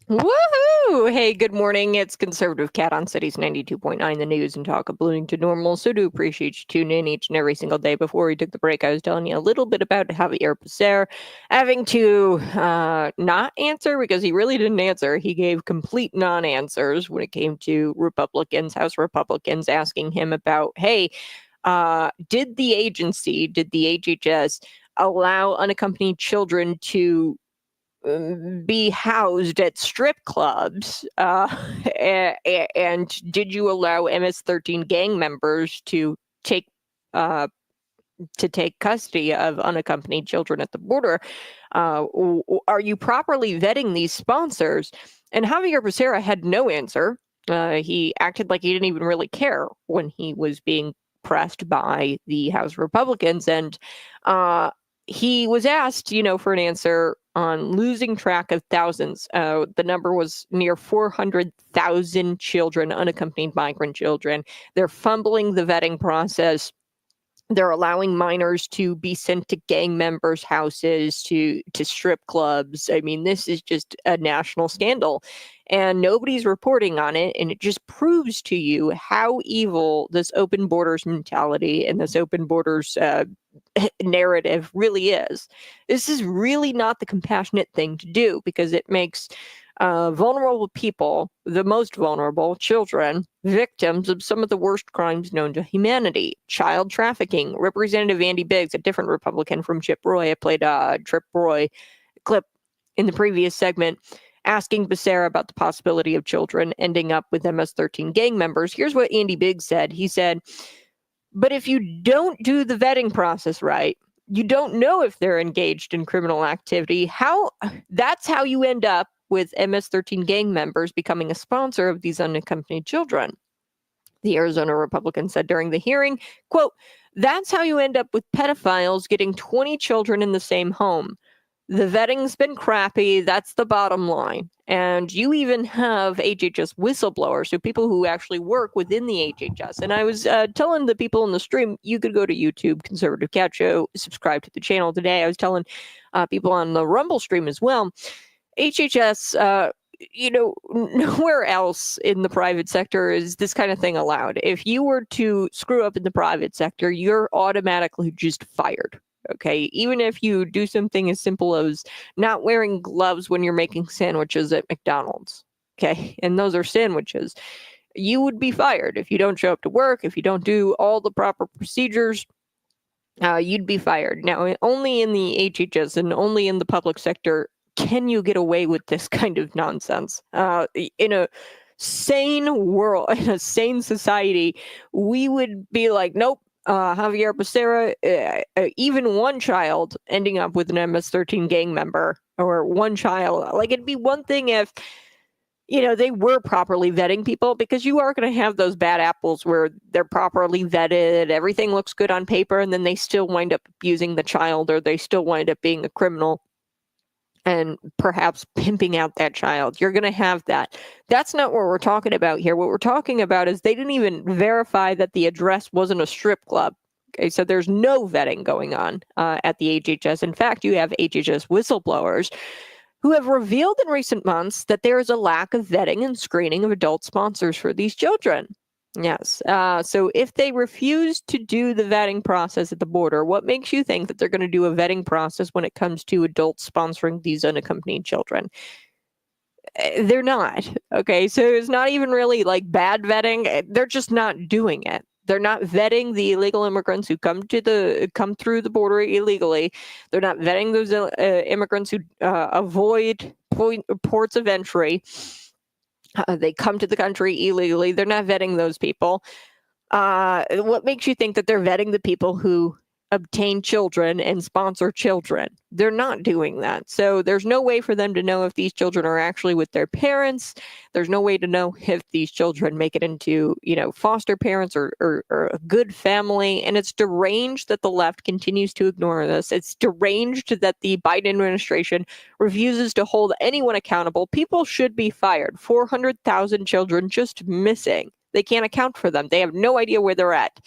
Woohoo! Hey, good morning. It's Conservative Cat on Cities 92.9, the news and talk of Bloomington Normal. So do appreciate you tuning in each and every single day. Before we took the break, I was telling you a little bit about Javier Becerra having to not answer because he really didn't answer. He gave complete non-answers when it came to Republicans, House Republicans, asking him about, hey, did the HHS, allow unaccompanied children to be housed at strip clubs? And did you allow MS-13 gang members to take custody of unaccompanied children at the border? Are you properly vetting these sponsors? And Javier Becerra had no answer. He acted like he didn't even really care when he was being pressed by the House Republicans, and he was asked, for an answer on losing track of thousands. The number was near 400,000 children, unaccompanied migrant children. They're fumbling the vetting process. They're allowing minors to be sent to gang members' houses, to strip clubs. I mean, this is just a national scandal, and nobody's reporting on it. And it just proves to you how evil this open borders mentality and this open borders narrative really is. This is really not the compassionate thing to do, because it makes vulnerable people, the most vulnerable, children, victims of some of the worst crimes known to humanity. Child trafficking. Representative Andy Biggs, a different Republican from Chip Roy, I played Trip Roy clip in the previous segment, asking Becerra about the possibility of children ending up with MS-13 gang members. Here's what Andy Biggs said. He said, but if you don't do the vetting process right, you don't know if they're engaged in criminal activity. That's how you end up with MS-13 gang members becoming a sponsor of these unaccompanied children. The Arizona Republican said during the hearing, quote, that's how you end up with pedophiles getting 20 children in the same home. The vetting's been crappy. That's the bottom line. And you even have HHS whistleblowers, so people who actually work within the HHS. And I was telling the people in the stream, you could go to YouTube, Conservative Cat Show, subscribe to the channel today. I was telling people on the Rumble stream as well, HHS, nowhere else in the private sector is this kind of thing allowed. If you were to screw up in the private sector, you're automatically just fired. Okay, even if you do something as simple as not wearing gloves when you're making sandwiches at McDonald's. Okay, and those are sandwiches. You would be fired if you don't show up to work, if you don't do all the proper procedures. You'd be fired. Now, only in the HHS and only in the public sector can you get away with this kind of nonsense. In a sane world, in a sane society, we would be like, nope. Javier Becerra, even one child ending up with an MS-13 gang member, or one child, like, it'd be one thing if, they were properly vetting people, because you are going to have those bad apples where they're properly vetted, everything looks good on paper, and then they still wind up abusing the child, or they still wind up being a criminal and perhaps pimping out that child. You're going to have that. That's not what we're talking about here. What we're talking about is they didn't even verify that the address wasn't a strip club. Okay, so there's no vetting going on at the HHS. In fact, you have HHS whistleblowers who have revealed in recent months that there is a lack of vetting and screening of adult sponsors for these children. Yes. So if they refuse to do the vetting process at the border, what makes you think that they're going to do a vetting process when it comes to adults sponsoring these unaccompanied children? They're not. Okay. So it's not even really like bad vetting. They're just not doing it. They're not vetting the illegal immigrants who come through the border illegally. They're not vetting those immigrants who avoid ports of entry. They come to the country illegally. They're not vetting those people. What makes you think that they're vetting the people who obtain children and sponsor children? They're not doing that. So there's no way for them to know if these children are actually with their parents. There's no way to know if these children make it into, foster parents or a good family. And it's deranged that the left continues to ignore this. It's deranged that the Biden administration refuses to hold anyone accountable. People should be fired. 400,000 children just missing. They can't account for them. They have no idea where they're at.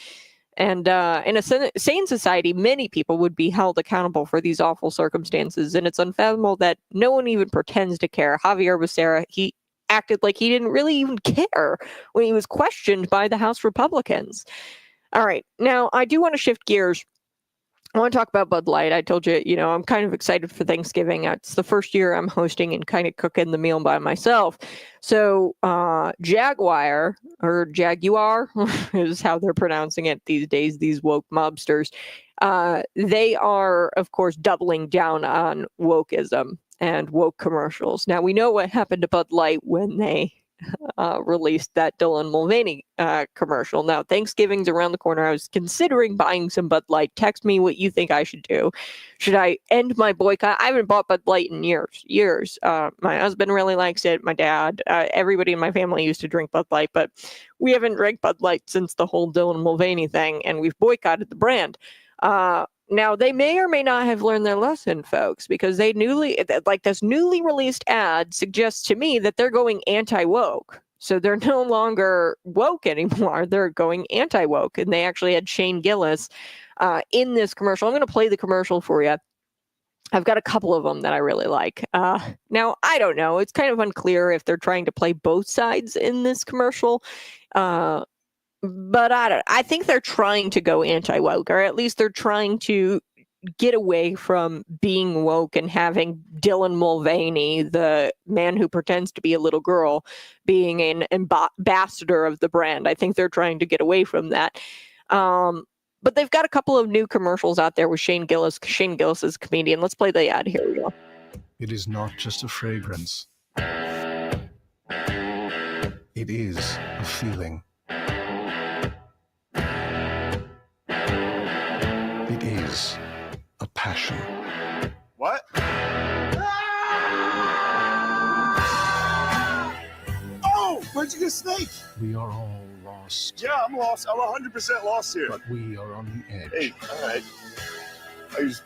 And in a sane society, many people would be held accountable for these awful circumstances. And it's unfathomable that no one even pretends to care. Javier Becerra, he acted like he didn't really even care when he was questioned by the House Republicans. All right. Now, I do want to shift gears. I want to talk about Bud Light. I told you, I'm kind of excited for Thanksgiving. It's the first year I'm hosting and kind of cooking the meal by myself. So Jaguar, or Jaguar is how they're pronouncing it these days, these woke mobsters. They are, of course, doubling down on wokeism and woke commercials. Now, we know what happened to Bud Light when they released that Dylan Mulvaney commercial. Now, Thanksgiving's around the corner. I was considering buying some Bud Light. Text me what you think I should do. Should I end my boycott? I haven't bought Bud Light in years. My husband really likes it. My dad, everybody in my family used to drink Bud Light, but we haven't drank Bud Light since the whole Dylan Mulvaney thing, and we've boycotted the brand. Now, they may or may not have learned their lesson, folks, because this newly released ad suggests to me that they're going anti-woke. So they're no longer woke anymore. They're going anti-woke. And they actually had Shane Gillis in this commercial. I'm going to play the commercial for you. I've got a couple of them that I really like. Now, I don't know. It's kind of unclear if they're trying to play both sides in this commercial. But I think they're trying to go anti-woke, or at least they're trying to get away from being woke and having Dylan Mulvaney, the man who pretends to be a little girl, being an ambassador of the brand. I think they're trying to get away from that. But they've got a couple of new commercials out there with Shane Gillis. Shane Gillis is a comedian. Let's play the ad. Here we go. It is not just a fragrance. It is a feeling. It is a passion. What? Oh, where'd you get a snake? We are all lost. Yeah, I'm lost. I'm 100% lost here. But we are on the edge. Hey, all right. This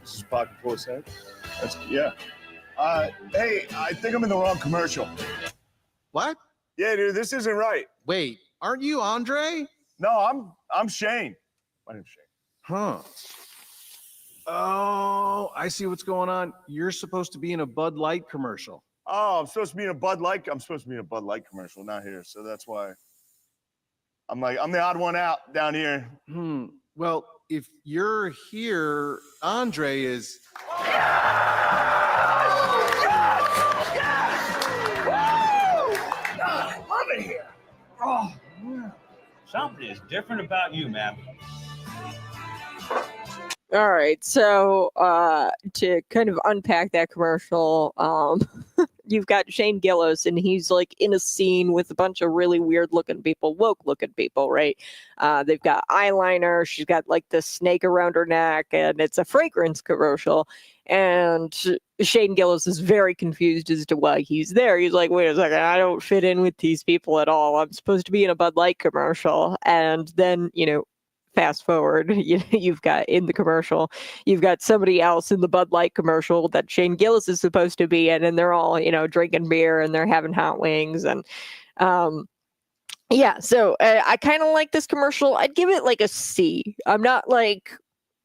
is pocket full of snake? Yeah. Hey, I think I'm in the wrong commercial. What? Yeah, dude, this isn't right. Wait, aren't you Andre? No, I'm Shane. My name's Shane. Huh. Oh, I see what's going on. You're supposed to be in a Bud Light commercial. Oh, I'm supposed to be in a Bud Light commercial, not here. So that's why I'm the odd one out down here. Well, if you're here, Andre is. Love it here. Oh, yeah. Something is different about you, man. All right, so to kind of unpack that commercial, you've got Shane Gillis, and he's like in a scene with a bunch of really weird looking people, woke looking people, right? They've got eyeliner, she's got like this snake around her neck, and it's a fragrance commercial. And Shane Gillis is very confused as to why he's there. He's like, wait a second, I don't fit in with these people at all. I'm supposed to be in a Bud Light commercial. And then, fast forward, you've got in the commercial, you've got somebody else in the Bud Light commercial that Shane Gillis is supposed to be in, and they're all, drinking beer and they're having hot wings. And yeah, so I kind of like this commercial. I'd give it like a C. I'm not like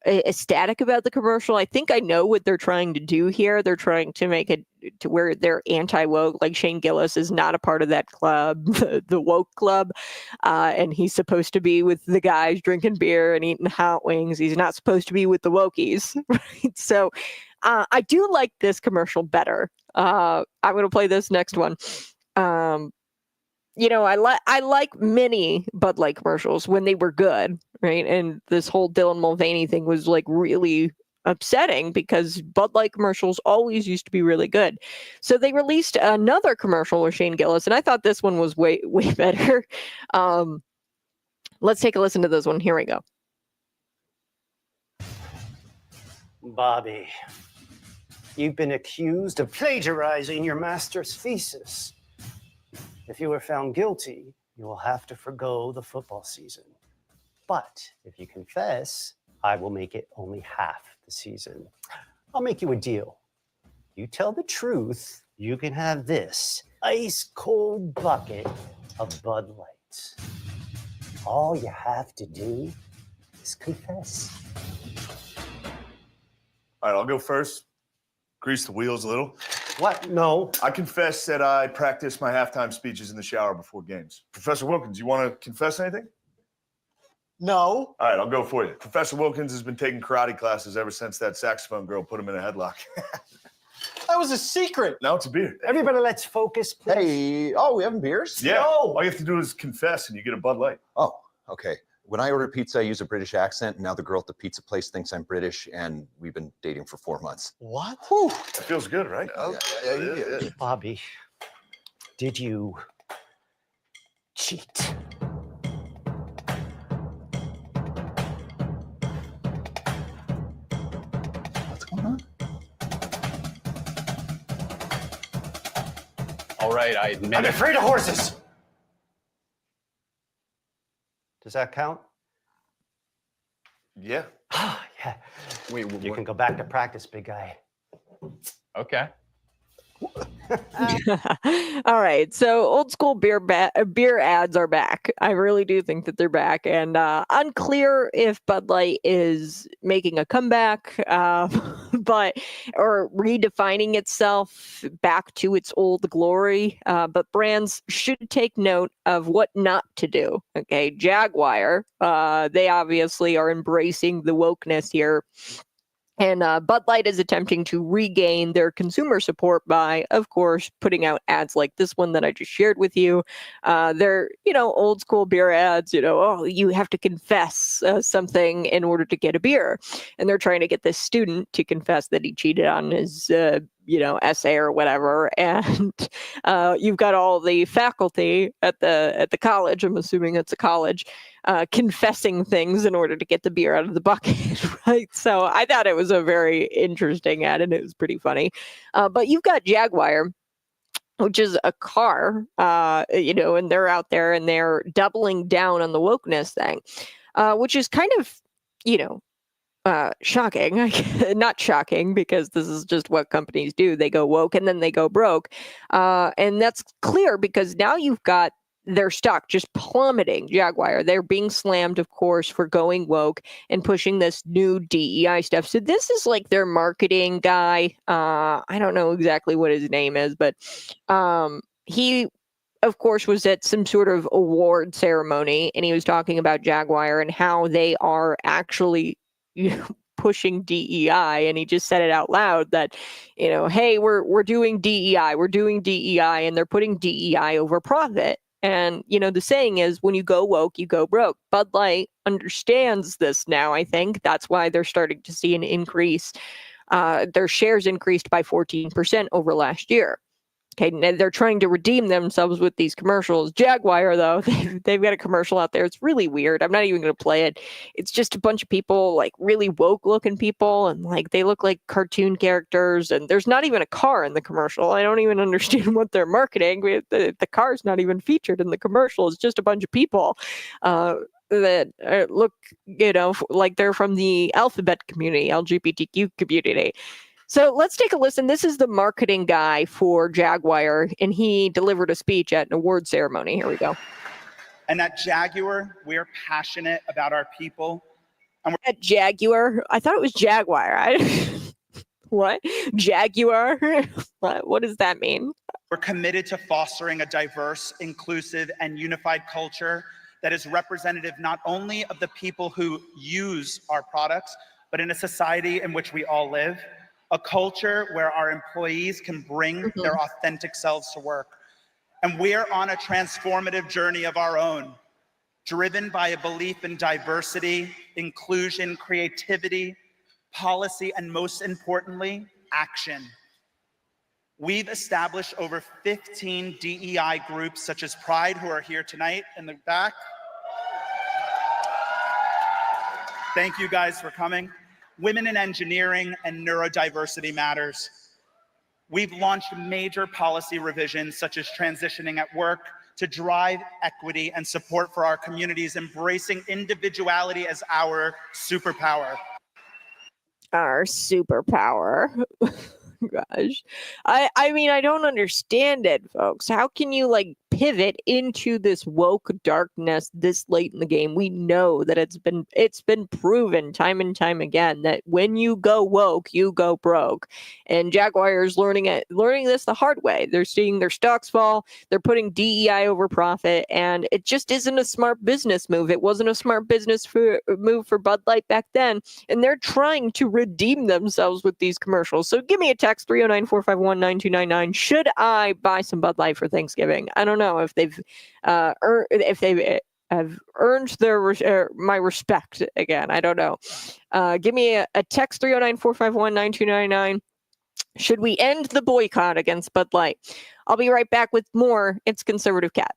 ecstatic about the commercial. I think I know what they're trying to do here. They're trying to make it to where they're anti-woke. Like Shane Gillis is not a part of that club, the woke club, and he's supposed to be with the guys drinking beer and eating hot wings. He's not supposed to be with the wokies, right? So I do like this commercial better. I'm going to play this next one. I like many Bud Light commercials when they were good, right? And this whole Dylan Mulvaney thing was like really upsetting because Bud Light commercials always used to be really good. So they released another commercial with Shane Gillis, and I thought this one was way better. Let's take a listen to this one. Here we go. Bobby, you've been accused of plagiarizing your master's thesis. If you are found guilty, you will have to forgo the football season. But if you confess, I will make it only half the season. I'll make you a deal. You tell the truth, you can have this ice cold bucket of Bud Light. All you have to do Please confess. All right, I'll go first. Grease the wheels a little. What? No. I confess that I practice my halftime speeches in the shower before games. Professor Wilkins, you want to confess anything? No. All right, I'll go for you. Professor Wilkins has been taking karate classes ever since that saxophone girl put him in a headlock. That was a secret. Now it's a beer. Everybody, let's focus, please. Hey, oh, we having beers? Yeah. No. All you have to do is confess and you get a Bud Light. Oh, okay. When I order pizza, I use a British accent. Now the girl at the pizza place thinks I'm British, and we've been dating for 4 months. What? Whew. That feels good, right? Yeah. Bobby, did you cheat? What's going on? All right, I admit I'm it. afraid of horses. Does that count? Yeah. Yeah. Wait, You can go back to practice, big guy. okay. All right, so old school beer ads are back. I really do think that they're back, and unclear if Bud Light is making a comeback, but or redefining itself back to its old glory. But brands should take note of what not to do. Okay, Jaguar, they obviously are embracing the wokeness here. And Bud Light is attempting to regain their consumer support by, of course, putting out ads like this one that I just shared with you. They're, old school beer ads, oh, you have to confess something in order to get a beer. And they're trying to get this student to confess that he cheated on his, essay or whatever. And you've got all the faculty at the college, I'm assuming it's a college, confessing things in order to get the beer out of the bucket, right? So I thought it was a very interesting ad, and it was pretty funny. But you've got Jaguar, which is a car, and they're out there and they're doubling down on the wokeness thing, which is kind of, shocking. Not shocking, because this is just what companies do. They go woke and then they go broke. And that's clear because now you've got their stock just plummeting. Jaguar, they're being slammed, of course, for going woke and pushing this new DEI stuff. So this is like their marketing guy. I don't know exactly what his name is, but he, of course, was at some sort of award ceremony, and he was talking about Jaguar and how they are actually pushing DEI, and he just said it out loud that, hey, we're doing DEI, and they're putting DEI over profit. And, the saying is, when you go woke, you go broke. Bud Light understands this now, I think. That's why they're starting to see an increase. Their shares increased by 14% over last year. Okay, and they're trying to redeem themselves with these commercials. Jaguar, though, they've got a commercial out there. It's really weird. I'm not even going to play it. It's just a bunch of people, like really woke-looking people, and like they look like cartoon characters. And there's not even a car in the commercial. I don't even understand what they're marketing. The car's not even featured in the commercial. It's just a bunch of people that look, like they're from the alphabet community, LGBTQ community. So let's take a listen. This is the marketing guy for Jaguar, and he delivered a speech at an award ceremony. Here we go. And at Jaguar, we're passionate about our people. And we're at Jaguar, I thought it was Jaguar. What? Jaguar? What does that mean? We're committed to fostering a diverse, inclusive, and unified culture that is representative not only of the people who use our products, but in a society in which we all live. A culture where our employees can bring their authentic selves to work. And we're on a transformative journey of our own, driven by a belief in diversity, inclusion, creativity, policy, and most importantly, action. We've established over 15 DEI groups, such as Pride, who are here tonight in the back. Thank you guys for coming. Women in Engineering, and Neurodiversity Matters. We've launched major policy revisions such as transitioning at work to drive equity and support for our communities, embracing individuality as our superpower. Our superpower. Gosh. I mean, I don't understand it, folks. How can you like pivot into this woke darkness this late in the game? We know that it's been proven time and time again that when you go woke, you go broke. And Jaguar's learning this the hard way. They're seeing their stocks fall, they're putting DEI over profit, and it just isn't a smart business move. It wasn't a smart business move for Bud Light back then, and they're trying to redeem themselves with these commercials. So give me a text 309-451-9299. Should I buy some Bud Light for Thanksgiving? I don't know if they've have earned my respect again. I don't know. Give me a text 309-451-9299. Should we end the boycott against Bud Light? I'll be right back with more. It's Conservative Cat.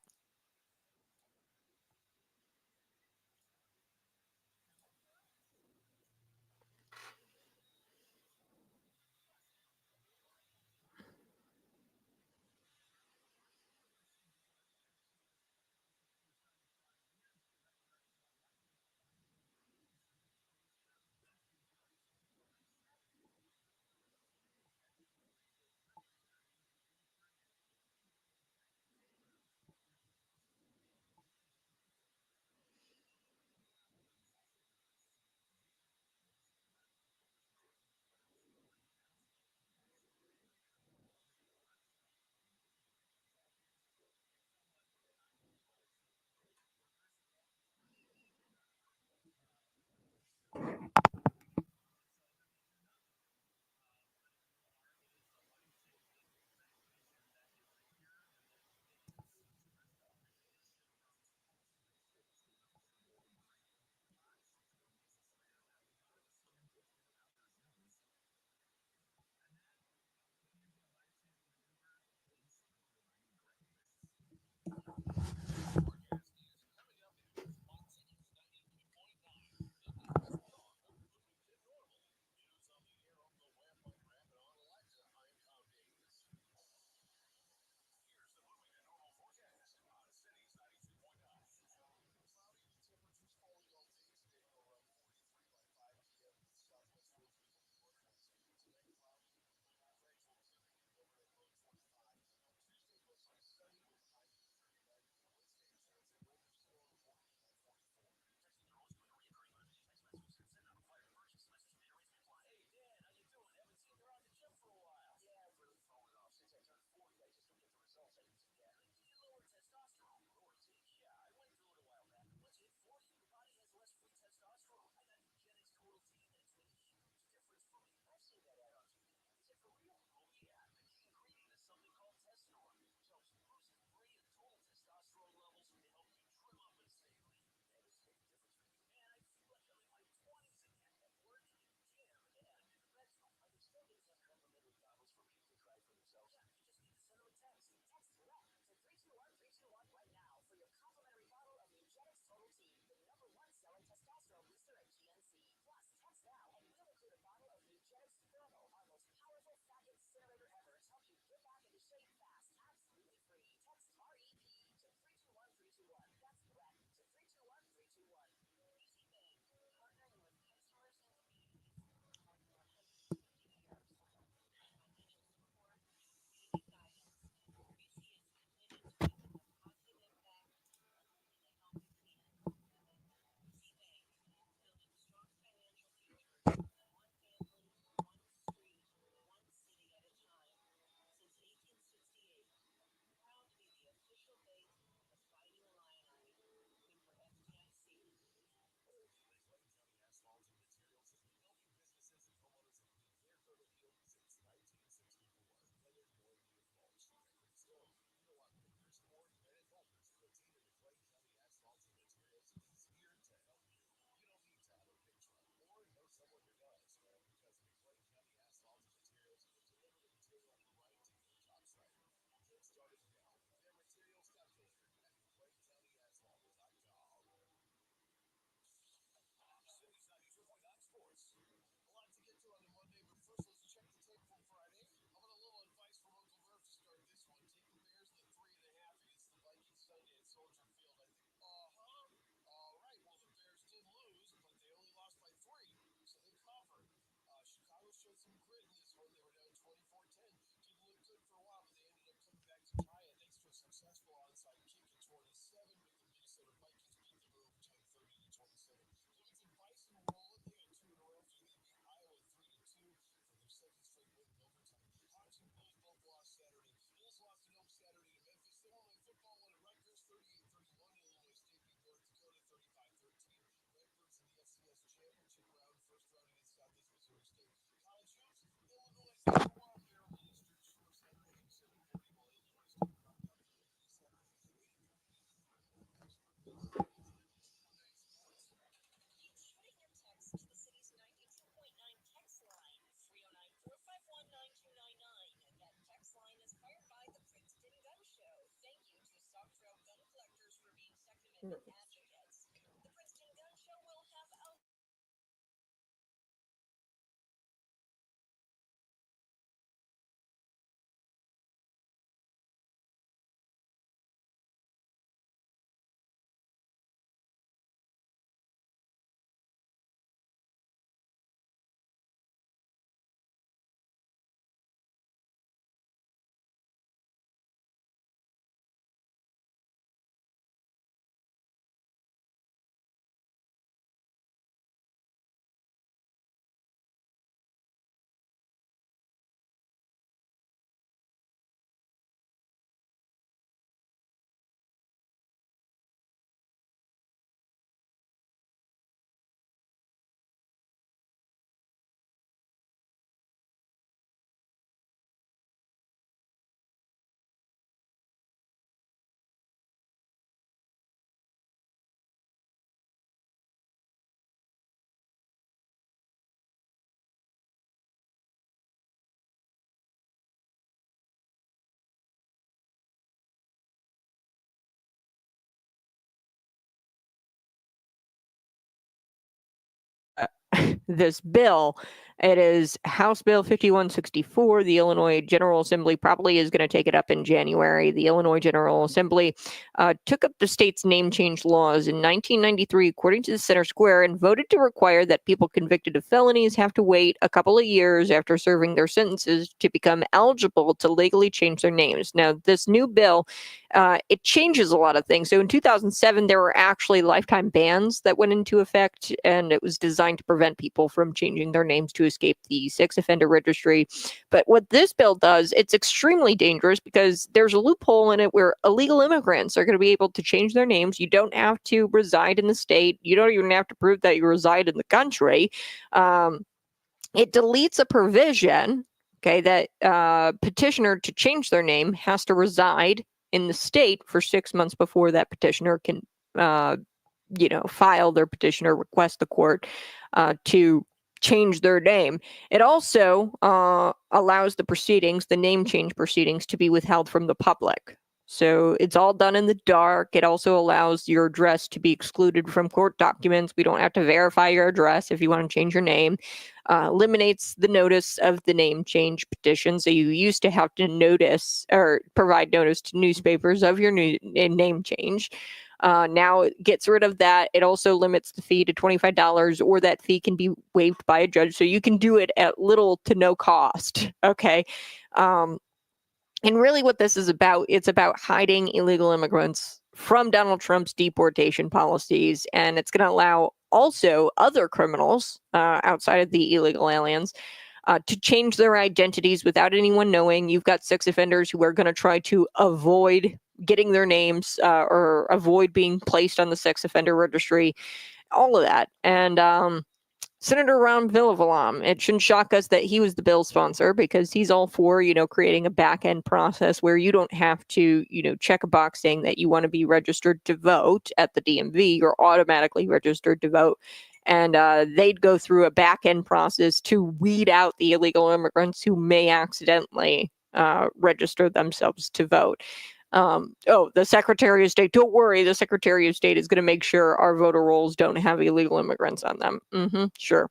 this bill. It is House Bill 5164. The Illinois General Assembly probably is going to take it up in January. The Illinois General Assembly took up the state's name change laws in 1993, according to the Center Square, and voted to require that people convicted of felonies have to wait a couple of years after serving their sentences to become eligible to legally change their names. Now, this new bill, it changes a lot of things. So in 2007, there were actually lifetime bans that went into effect, and it was designed to prevent people from changing their names to escape the sex offender registry. But what this bill does, it's extremely dangerous because there's a loophole in it where illegal immigrants are going to be able to change their names. You don't have to reside in the state. You don't even have to prove that you reside in the country. It deletes a provision, okay, that petitioner to change their name has to reside in the state for 6 months before that petitioner can, file their petition or request the court to change their name. It also allows the name change proceedings, to be withheld from the public. So it's all done in the dark. It also allows your address to be excluded from court documents. We don't have to verify your address if you want to change your name. Eliminates the notice of the name change petition. So you used to have to notice or provide notice to newspapers of your new name change. Now it gets rid of that. It also limits the fee to $25, or that fee can be waived by a judge. So you can do it at little to no cost. Okay. And really what this is about, it's about hiding illegal immigrants from Donald Trump's deportation policies. And it's going to allow also other criminals outside of the illegal aliens to change their identities without anyone knowing. You've got sex offenders who are going to try to avoid getting their names or avoid being placed on the sex offender registry, all of that. And Senator Ron Villavellum, it shouldn't shock us that he was the bill sponsor, because he's all for, creating a back end process where you don't have to, check a box saying that you want to be registered to vote at the DMV. You're automatically registered to vote. And they'd go through a back end process to weed out the illegal immigrants who may accidentally register themselves to vote. The Secretary of State, don't worry, the Secretary of State is going to make sure our voter rolls don't have illegal immigrants on them. Sure.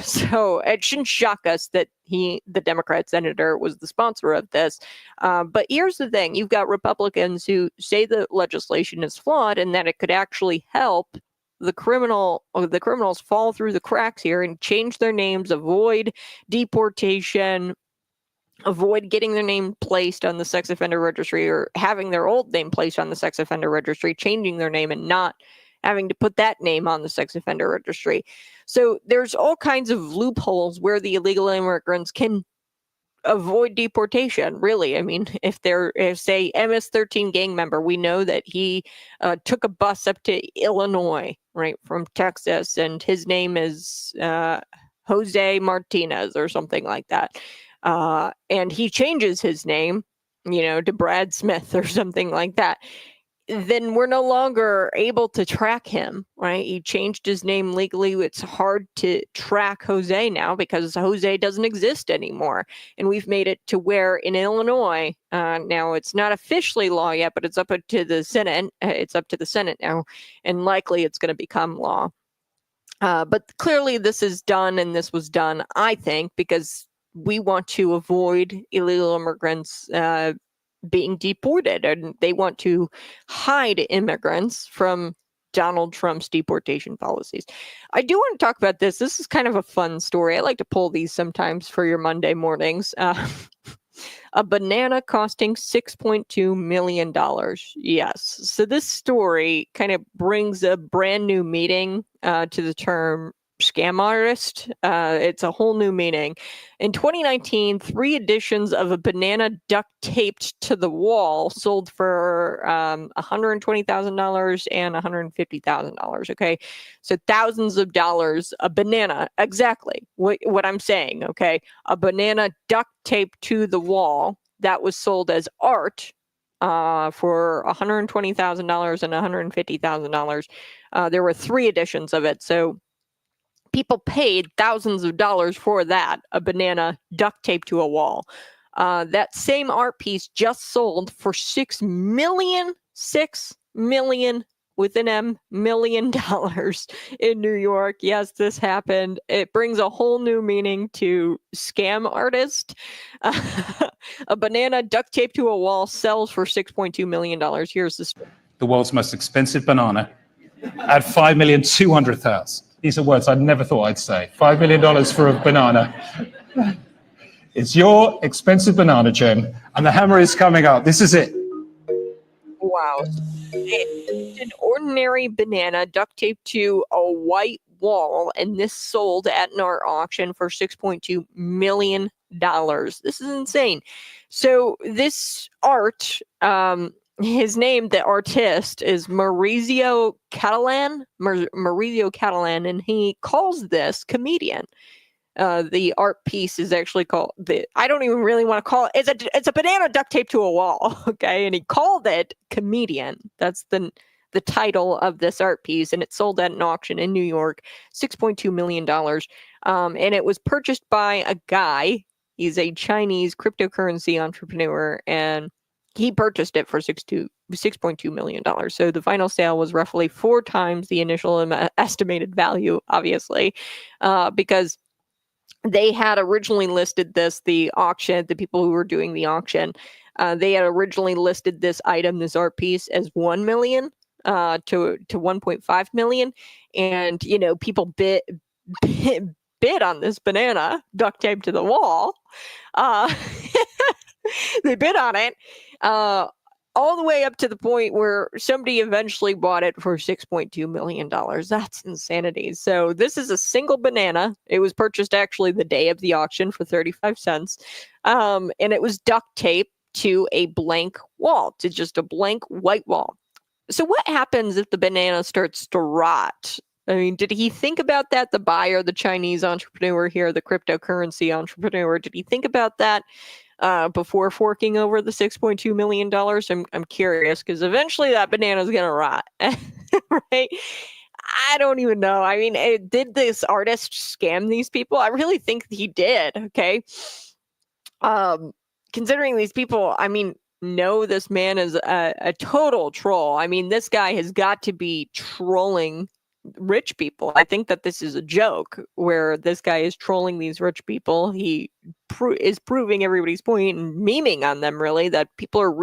So it shouldn't shock us that the Democrat senator, was the sponsor of this. But here's the thing. You've got Republicans who say the legislation is flawed and that it could actually help the criminals fall through the cracks here and change their names, avoid deportation, avoid getting their name placed on the sex offender registry, or having their old name placed on the sex offender registry, changing their name and not having to put that name on the sex offender registry. So there's all kinds of loopholes where the illegal immigrants can avoid deportation, really. I mean, if they're, say, MS-13 gang member, we know that he took a bus up to Illinois, right, from Texas, and his name is Jose Martinez or something like that. And he changes his name, to Brad Smith or something like that. then we're no longer able to track him, right? He changed his name legally. It's hard to track Jose now because Jose doesn't exist anymore. And we've made it to where in Illinois, now it's not officially law yet, but it's up to the Senate. It's up to the Senate now, and likely it's going to become law. But clearly this is done, and this was done, I think, because we want to avoid illegal immigrants being deported, and they want to hide immigrants from Donald Trump's deportation policies. I do want to talk about this. This is kind of a fun story. I like to pull these sometimes for your Monday mornings. A banana costing $6.2 million. Yes. So this story kind of brings a brand new meaning to the term scam artist. It's a whole new meaning. In 2019, 3 editions of a banana duct taped to the wall sold for $120,000 and $150,000. Okay, so thousands of dollars a banana. Exactly what I'm saying. Okay, a banana duct taped to the wall that was sold as art for $120,000 and $150,000. There were 3 editions of it, so people paid thousands of dollars for that, a banana duct taped to a wall. That same art piece just sold for $6 million with an M, $million in New York. Yes, this happened. It brings a whole new meaning to scam artist. A banana duct taped to a wall sells for $6.2 million. Here's the story. The world's most expensive banana at $5,200,000. These are words I'd never thought I'd say. $5 million for a banana. It's your expensive banana, Jen, and the hammer is coming up. This is it. Wow. It's an ordinary banana duct taped to a white wall, and this sold at an art auction for $6.2 million. This is insane. So this art, his name, the artist, is Maurizio Catalan, and he calls this comedian. The art piece is actually called I don't even really want to call it. It's a banana duct taped to a wall, okay? And he called it comedian. That's the title of this art piece, and it sold at an auction in New York, $6.2 million. And it was purchased by a guy. He's a Chinese cryptocurrency entrepreneur, and he purchased it for $6.2 million. So the final sale was roughly 4 times the initial estimated value, obviously, because they had originally listed this, the people who were doing the auction, they had originally listed this item, this art piece, as 1 million to 1.5 million. And, people bid on this banana duct taped to the wall. They bid on it all the way up to the point where somebody eventually bought it for $6.2 million. That's insanity. So this is a single banana. It was purchased actually the day of the auction for 35 cents. And it was duct taped to a blank wall, to just a blank white wall. So what happens if the banana starts to rot? I mean, did he think about that? The buyer, the Chinese entrepreneur here, the cryptocurrency entrepreneur, did he think about that before forking over the $6.2 million? I'm curious, because eventually that banana is going to rot, right? I don't even know. I mean, did this artist scam these people? I really think he did, okay? Considering these people, I mean, no, this man is a total troll. I mean, this guy has got to be trolling rich people. I think that this is a joke where this guy is trolling these rich people. He is proving everybody's point and memeing on them, really, that people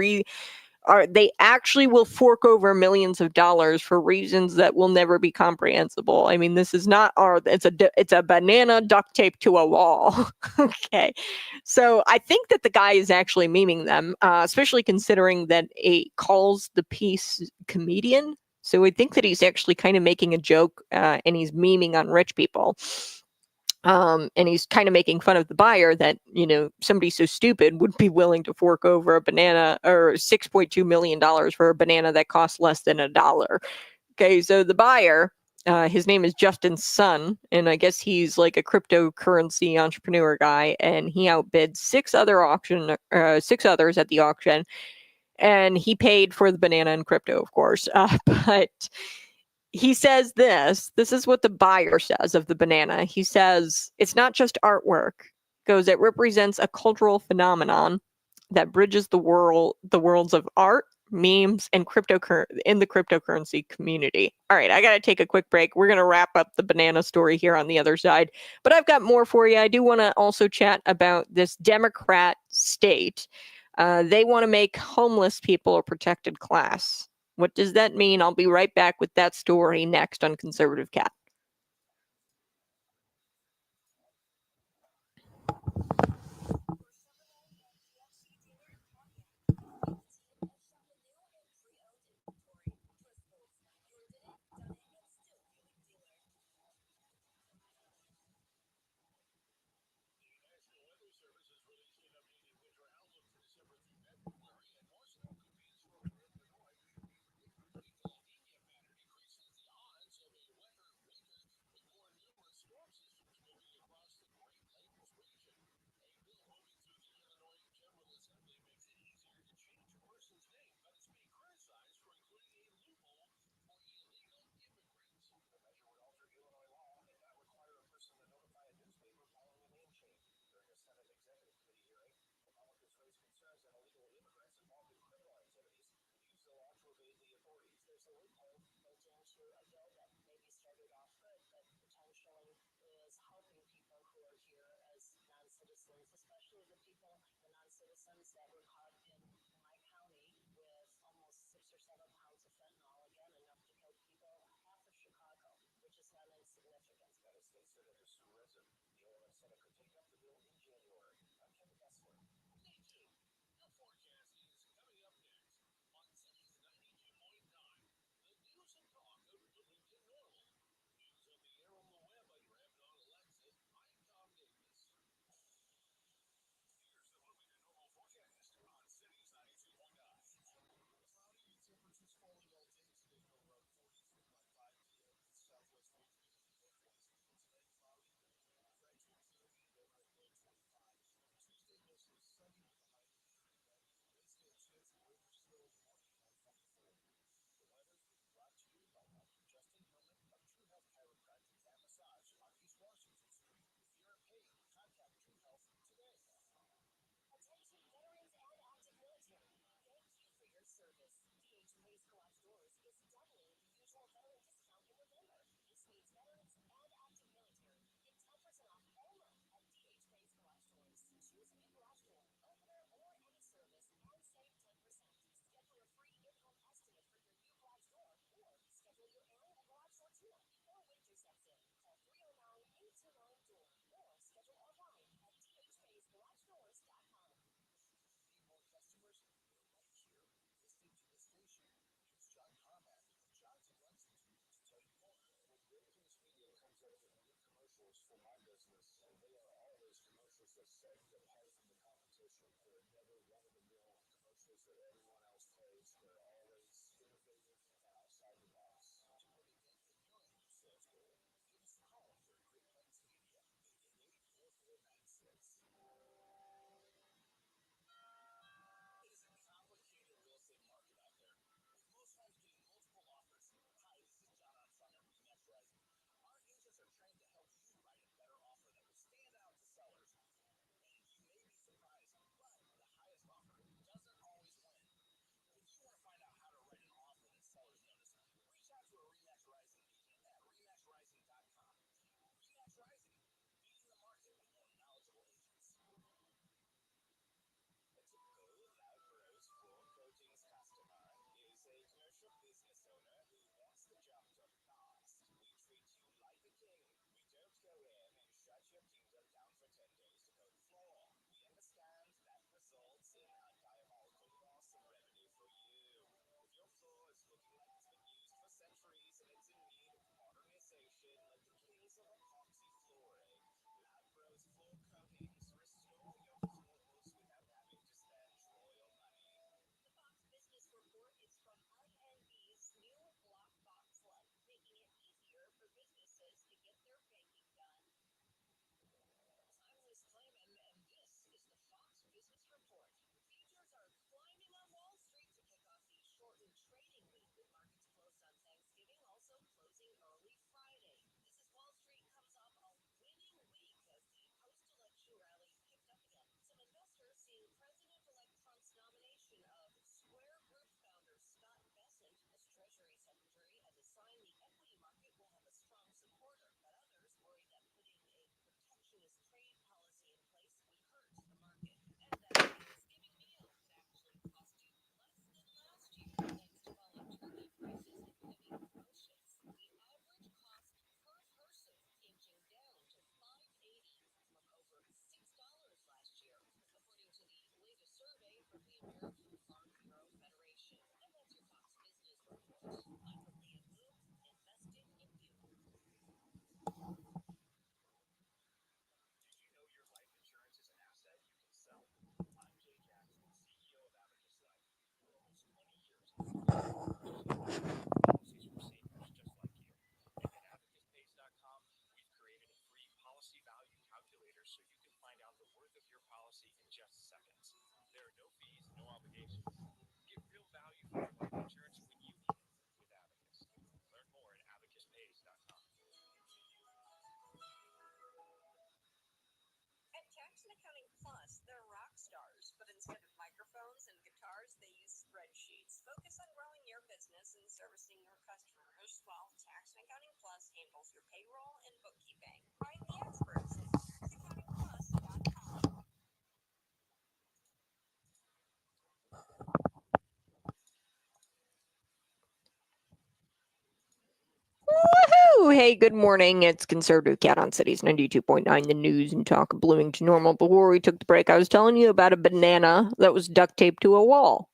they actually will fork over millions of dollars for reasons that will never be comprehensible. I mean, this is not art. It's a banana duct taped to a wall. Okay. So I think that the guy is actually memeing them, especially considering that he calls the piece comedian. So I think that he's actually kind of making a joke, and he's memeing on rich people. And he's kind of making fun of the buyer that, somebody so stupid would be willing to fork over a banana or $6.2 million for a banana that costs less than $1. Okay, so the buyer, his name is Justin Sun, and I guess he's like a cryptocurrency entrepreneur guy, and he outbid 6 others at the auction. And he paid for the banana in crypto, of course. But he says this is what the buyer says of the banana. He says, it's not just artwork. Goes, it represents a cultural phenomenon that bridges the worlds of art, memes, and in the cryptocurrency community. All right, I got to take a quick break. We're going to wrap up the banana story here on the other side, but I've got more for you. I do want to also chat about this Democrat state. They want to make homeless people a protected class. What does that mean? I'll be right back with that story next on Conservative Cat. Woohoo! Hey, good morning. It's Conservative Cat on Cities 92.9, the news and talk of Bloomington Normal. Before we took the break, I was telling you about a banana that was duct taped to a wall.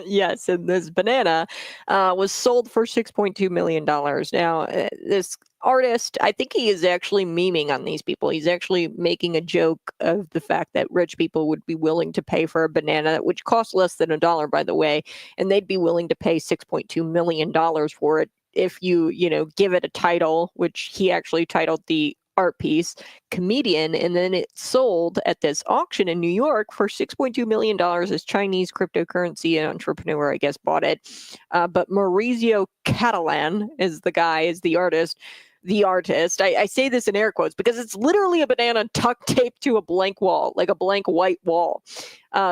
Yes, and this banana was sold for $6.2 million. Now, this artist, I think he is actually memeing on these people. He's actually making a joke of the fact that rich people would be willing to pay for a banana, which costs less than $1, by the way, and they'd be willing to pay $6.2 million for it if you give it a title, which he actually titled the art piece Comedian, and then it sold at this auction in New York for $6.2 million. This Chinese cryptocurrency entrepreneur, I guess, bought it. But Maurizio Catalan is the artist. The artist. I say this in air quotes because it's literally a banana duct taped to a blank wall, like a blank white wall.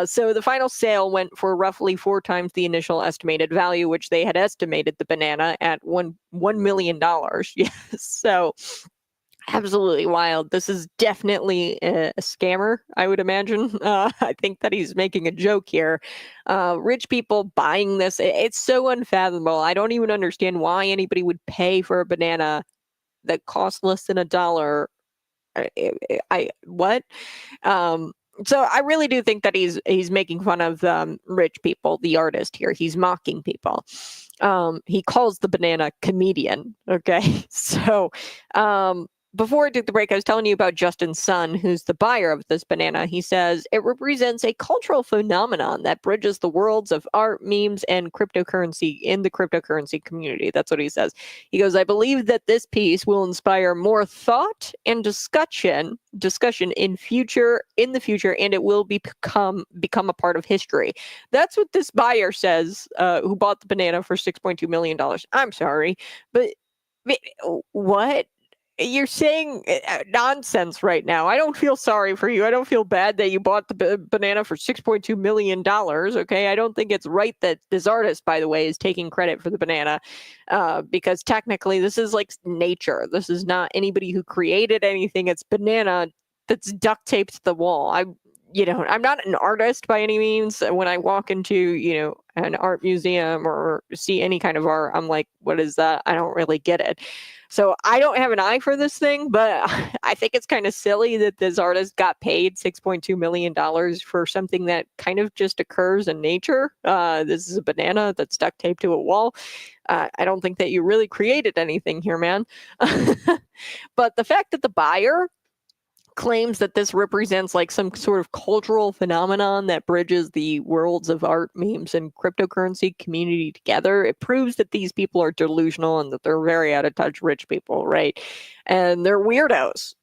So the final sale went for roughly 4 times the initial estimated value, which they had estimated the banana at $1 million. Yes. So absolutely wild. This is definitely a scammer, I would imagine. I think that he's making a joke here. Rich people buying this, it's so unfathomable. I don't even understand why anybody would pay for a banana that costs less than $1. What? So I really do think that he's making fun of rich people, the artist here. He's mocking people. He calls the banana comedian. Okay, so before I took the break, I was telling you about Justin Sun, who's the buyer of this banana. He says it represents a cultural phenomenon that bridges the worlds of art, memes, and cryptocurrency in the cryptocurrency community. That's what he says. He goes, I believe that this piece will inspire more thought and discussion in the future, and it will become a part of history. That's what this buyer says, who bought the banana for $6.2 million. I'm sorry, but what? You're saying nonsense right now. I don't feel sorry for you. I don't feel bad that you bought the banana for $6.2 million. Okay. I don't think it's right that this artist, by the way, is taking credit for the banana because technically this is like nature. This is not anybody who created anything. It's banana that's duct taped to the wall. I'm not an artist by any means. When I walk into, an art museum or see any kind of art, I'm like, what is that? I don't really get it. So I don't have an eye for this thing, but I think it's kind of silly that this artist got paid $6.2 million for something that kind of just occurs in nature. This is a banana that's duct taped to a wall. I don't think that you really created anything here, man. But the fact that the buyer claims that this represents like some sort of cultural phenomenon that bridges the worlds of art, memes, and cryptocurrency community together, it proves that these people are delusional and that they're very out of touch rich people, right? And they're weirdos.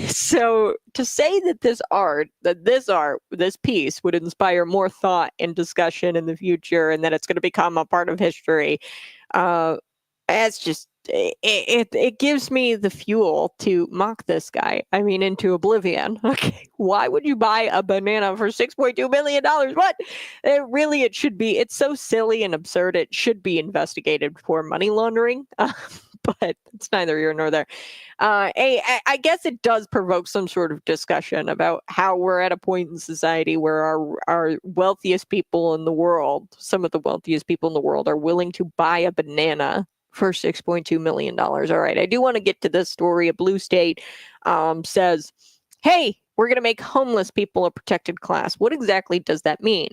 So to say that this piece would inspire more thought and discussion in the future and that it's going to become a part of history, it's just it gives me the fuel to mock this guy. I mean, into oblivion. Okay, why would you buy a banana for $6.2 million? What? It should be. It's so silly and absurd. It should be investigated for money laundering. But it's neither here nor there. I guess it does provoke some sort of discussion about how we're at a point in society where our wealthiest people in the world, some of the wealthiest people in the world, are willing to buy a banana for $6.2 million. All right, I do want to get to this story. A blue state says, hey, we're going to make homeless people a protected class. What exactly does that mean?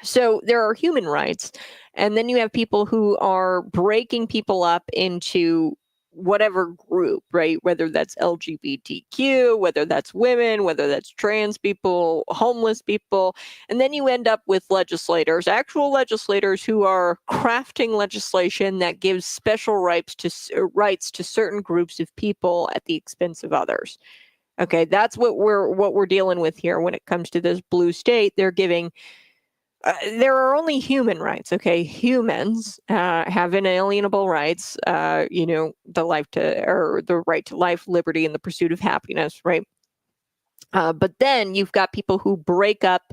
So there are human rights, and then you have people who are breaking people up into whatever group, right? Whether that's LGBTQ, whether that's women, whether that's trans people, homeless people. And then you end up with legislators, actual legislators who are crafting legislation that gives special rights to certain groups of people at the expense of others. Okay, that's what we're dealing with here when it comes to this blue state. They're giving there are only human rights, okay? Humans have inalienable rights, the the right to life, liberty, and the pursuit of happiness, right? But then you've got people who break up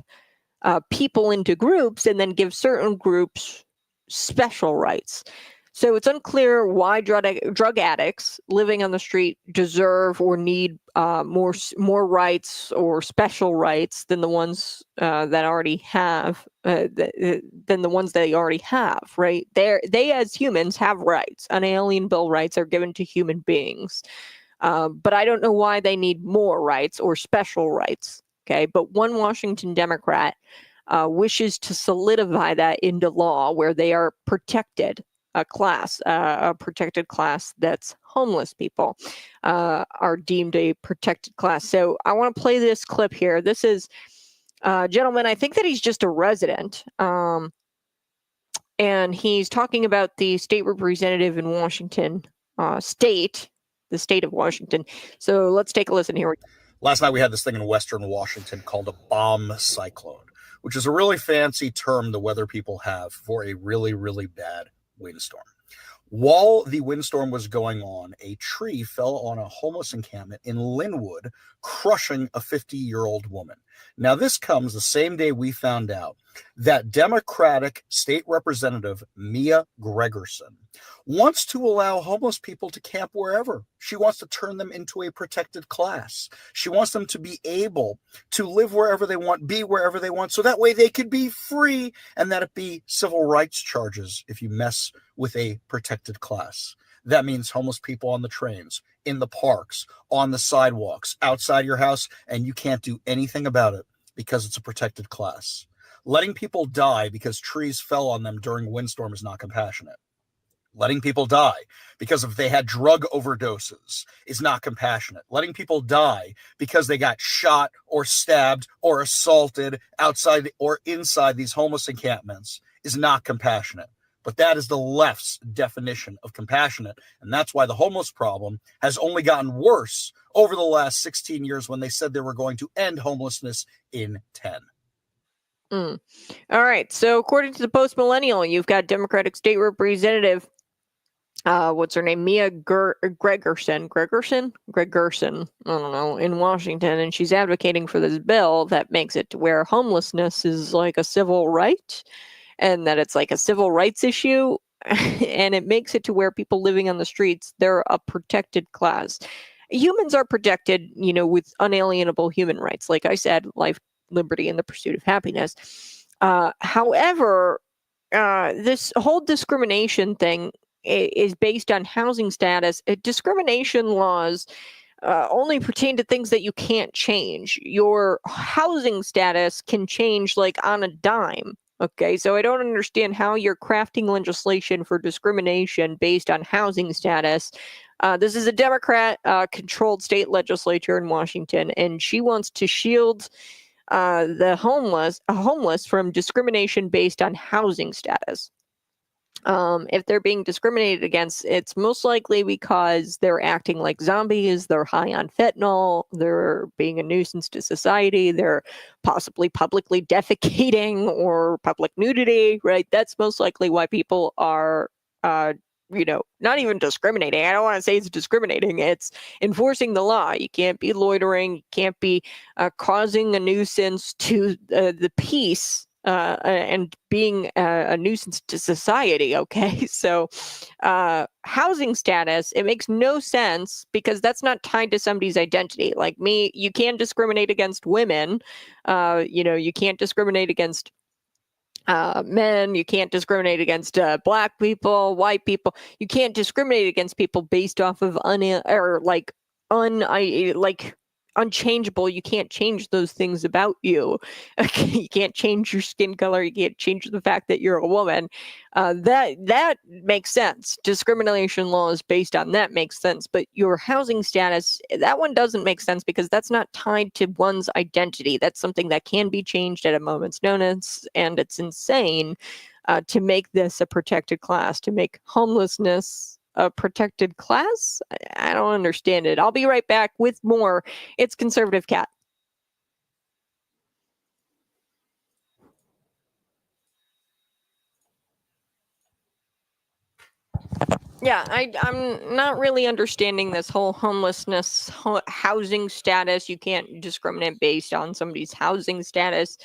people into groups and then give certain groups special rights. So it's unclear why drug addicts living on the street deserve or need more rights or special rights than the ones that already have than the ones they already have. Right? They as humans have rights. Unalienable rights are given to human beings, but I don't know why they need more rights or special rights. Okay, but one Washington Democrat wishes to solidify that into law, where they are protected. A protected class that's homeless people are deemed a protected class. So I want to play this clip here. This is, gentlemen, I think that he's just a resident. And he's talking about the state representative in Washington the state of Washington. So let's take a listen here. Last night we had this thing in Western Washington called a bomb cyclone, which is a really fancy term the weather people have for a really, really bad windstorm. While the windstorm was going on, a tree fell on a homeless encampment in Linwood, crushing a 50-year-old woman. Now, this comes the same day we found out that Democratic State Representative Mia Gregerson wants to allow homeless people to camp wherever. She wants to turn them into a protected class. She wants them to be able to live wherever they want, be wherever they want, so that way they could be free, and that it be civil rights charges if you mess with a protected class. That means homeless people on the trains, in the parks, on the sidewalks, outside your house, and you can't do anything about it because it's a protected class. Letting people die because trees fell on them during a windstorm is not compassionate. Letting people die because if they had drug overdoses is not compassionate. Letting people die because they got shot or stabbed or assaulted outside or inside these homeless encampments is not compassionate. But that is the left's definition of compassionate. And that's why the homeless problem has only gotten worse over the last 16 years when they said they were going to end homelessness in 10. All right. So according to the Post Millennial, you've got Democratic State Representative, what's her name? Mia Gregerson, I don't know, in Washington. And she's advocating for this bill that makes it to where homelessness is like a civil right, and that it's like a civil rights issue. And it makes it to where people living on the streets, they're a protected class. Humans are protected, with unalienable human rights. Like I said, life, liberty, and the pursuit of happiness. However, this whole discrimination thing is based on housing status. Discrimination laws only pertain to things that you can't change. Your housing status can change like on a dime. Okay, so I don't understand how you're crafting legislation for discrimination based on housing status. This is a Democrat-controlled state legislature in Washington, and she wants to shield the homeless from discrimination based on housing status. If they're being discriminated against, it's most likely because they're acting like zombies, they're high on fentanyl, they're being a nuisance to society, they're possibly publicly defecating or public nudity, right? That's most likely why people are, not even discriminating. I don't want to say it's discriminating. It's enforcing the law. You can't be loitering, you can't be causing a nuisance to the peace. And being a nuisance to society, okay? So housing status, it makes no sense because that's not tied to somebody's identity. Like me, you can't discriminate against women. You can't discriminate against men. You can't discriminate against black people, white people. You can't discriminate against people based off of unchangeable. You can't change those things about you. You can't change your skin color. You can't change the fact that you're a woman. That makes sense. Discrimination laws based on that makes sense. But your housing status, that one doesn't make sense because that's not tied to one's identity. That's something that can be changed at a moment's notice, and it's insane to make this a protected class, to make homelessness a protected class. I don't understand it. I'll be right back with more. It's Conservative Cat. Yeah, I'm not really understanding this whole homelessness housing status. You can't discriminate based on somebody's housing status.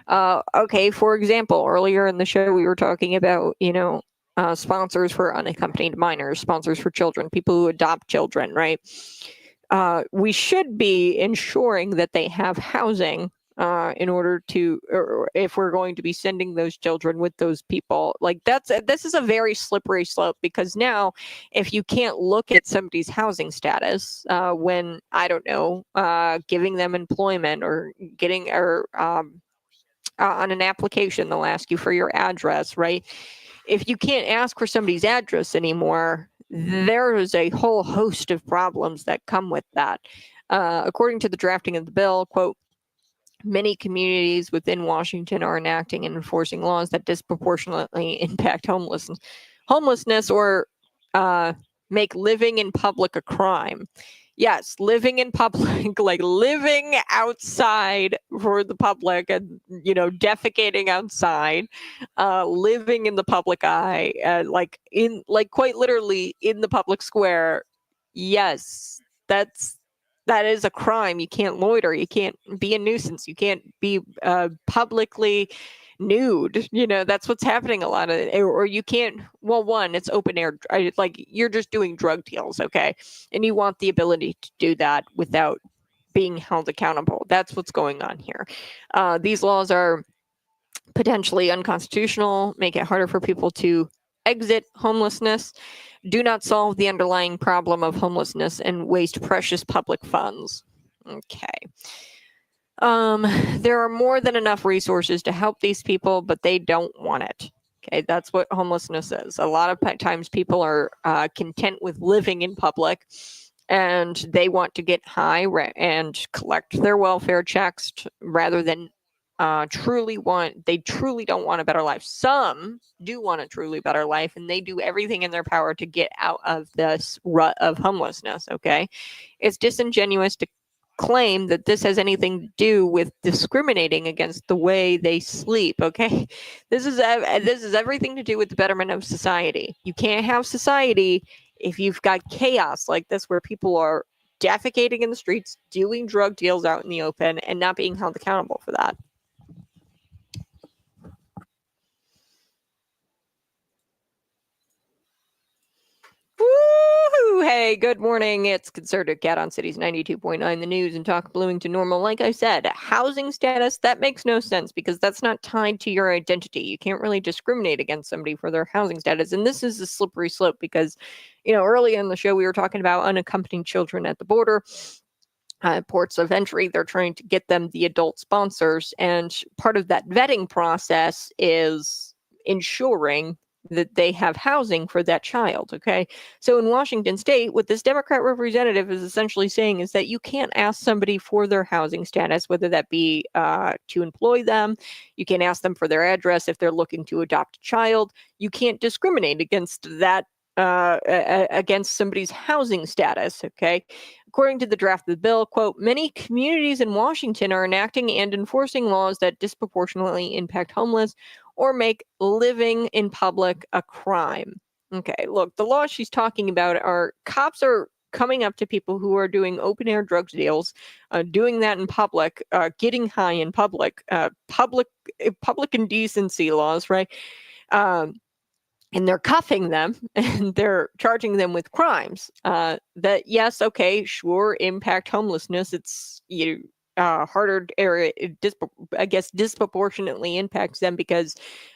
Okay, for example, earlier in the show we were talking about, sponsors for unaccompanied minors, sponsors for children, people who adopt children, right? We should be ensuring that they have housing in order to, or if we're going to be sending those children with those people. Like this is a very slippery slope, because now if you can't look at somebody's housing status when, I don't know, giving them employment or getting, or on an application, they'll ask you for your address, right? If you can't ask for somebody's address anymore, there is a whole host of problems that come with that. According to the drafting of the bill, quote, many communities within Washington are enacting and enforcing laws that disproportionately impact homelessness or make living in public a crime. Yes, living in public, like living outside for the public and, defecating outside, living in the public eye, like quite literally in the public square. Yes, that is a crime. You can't loiter. You can't be a nuisance. You can't be publicly nude. That's what's happening a lot of it. Or you can't, well, one, it's open air. Like you're just doing drug deals, okay? And you want the ability to do that without being held accountable. That's what's going on here. These laws are potentially unconstitutional, make it harder for people to exit homelessness, do not solve the underlying problem of homelessness, and waste precious public funds. Okay. There are more than enough resources to help these people, but they don't want it. Okay, that's what homelessness is. A lot of times people are content with living in public, and they want to get high and collect their welfare checks rather than they truly don't want a better life. Some do want a truly better life, and they do everything in their power to get out of this rut of homelessness. Okay, it's disingenuous to claim that this has anything to do with discriminating against the way they sleep. Okay, this is everything to do with the betterment of society. You can't have society if you've got chaos like this, where people are defecating in the streets, doing drug deals out in the open, and not being held accountable for that. Woohoo! Hey, good morning. It's Conservative Cat on Cities 92.9 The News and Talk Bloomington Normal. Like I said, housing status, that makes no sense because that's not tied to your identity. You can't really discriminate against somebody for their housing status. And this is a slippery slope because, earlier in the show, we were talking about unaccompanied children at the border. Ports of entry, they're trying to get them the adult sponsors. And part of that vetting process is ensuring that they have housing for that child. Okay. So in Washington state, what this Democrat representative is essentially saying is that you can't ask somebody for their housing status, whether that be to employ them. You can't ask them for their address if they're looking to adopt a child. You can't discriminate against that, against somebody's housing status. Okay. According to the draft of the bill, quote, many communities in Washington are enacting and enforcing laws that disproportionately impact homeless or make living in public a crime. Okay, look, the laws she's talking about are cops are coming up to people who are doing open air drug deals, doing that in public, getting high in public, public indecency laws, right? And they're cuffing them and they're charging them with crimes that, yes, okay, sure, impact homelessness. It's harder area, I guess, disproportionately impacts them because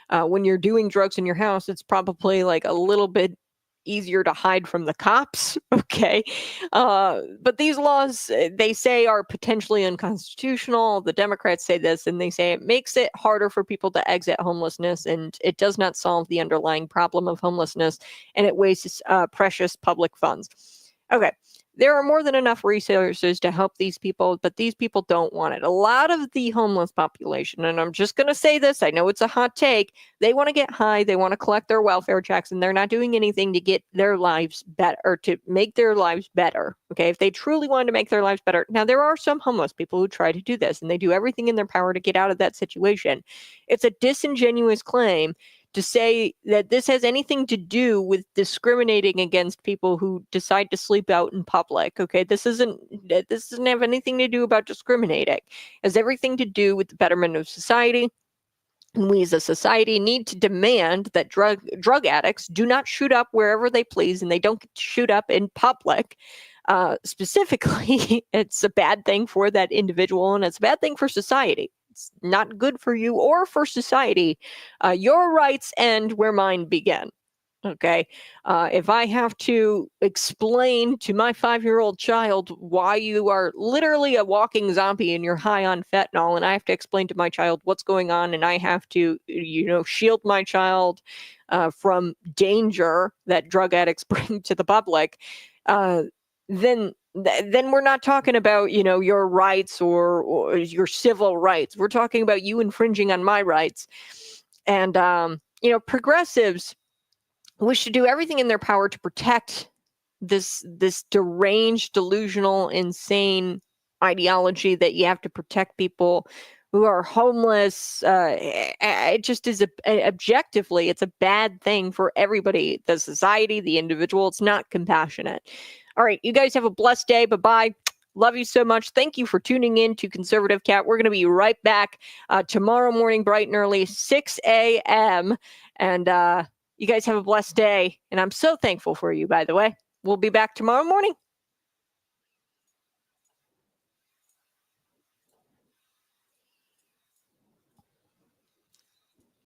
when you're doing drugs in your house, it's probably like a little bit easier to hide from the cops. Okay. But these laws, they say, are potentially unconstitutional. The Democrats say this, and they say it makes it harder for people to exit homelessness, and it does not solve the underlying problem of homelessness, and it wastes precious public funds. Okay. There are more than enough resources to help these people, but these people don't want it. A lot of the homeless population, and I'm just going to say this, I know it's a hot take, they want to get high, they want to collect their welfare checks, and they're not doing anything to get their lives better, or to make their lives better. Okay, if they truly wanted to make their lives better. Now, there are some homeless people who try to do this, and they do everything in their power to get out of that situation. It's a disingenuous claim to say that this has anything to do with discriminating against people who decide to sleep out in public. Okay, this doesn't have anything to do about discriminating. It has everything to do with the betterment of society. And we as a society need to demand that drug addicts do not shoot up wherever they please, and they don't get to shoot up in public. Specifically, it's a bad thing for that individual, and it's a bad thing for society. It's not good for you or for society. Your rights end where mine begin. Okay. If I have to explain to my 5-year-old child why you are literally a walking zombie and you're high on fentanyl, and I have to explain to my child what's going on, and I have to, shield my child from danger that drug addicts bring to the public, then we're not talking about, your rights or your civil rights. We're talking about you infringing on my rights. And, progressives wish to do everything in their power to protect this deranged, delusional, insane ideology that you have to protect people who are homeless. It just is objectively, it's a bad thing for everybody, the society, the individual. It's not compassionate. All right, you guys have a blessed day. Bye-bye. Love you so much. Thank you for tuning in to Conservative Cat. We're going to be right back tomorrow morning, bright and early, 6 a.m. And you guys have a blessed day. And I'm so thankful for you, by the way. We'll be back tomorrow morning.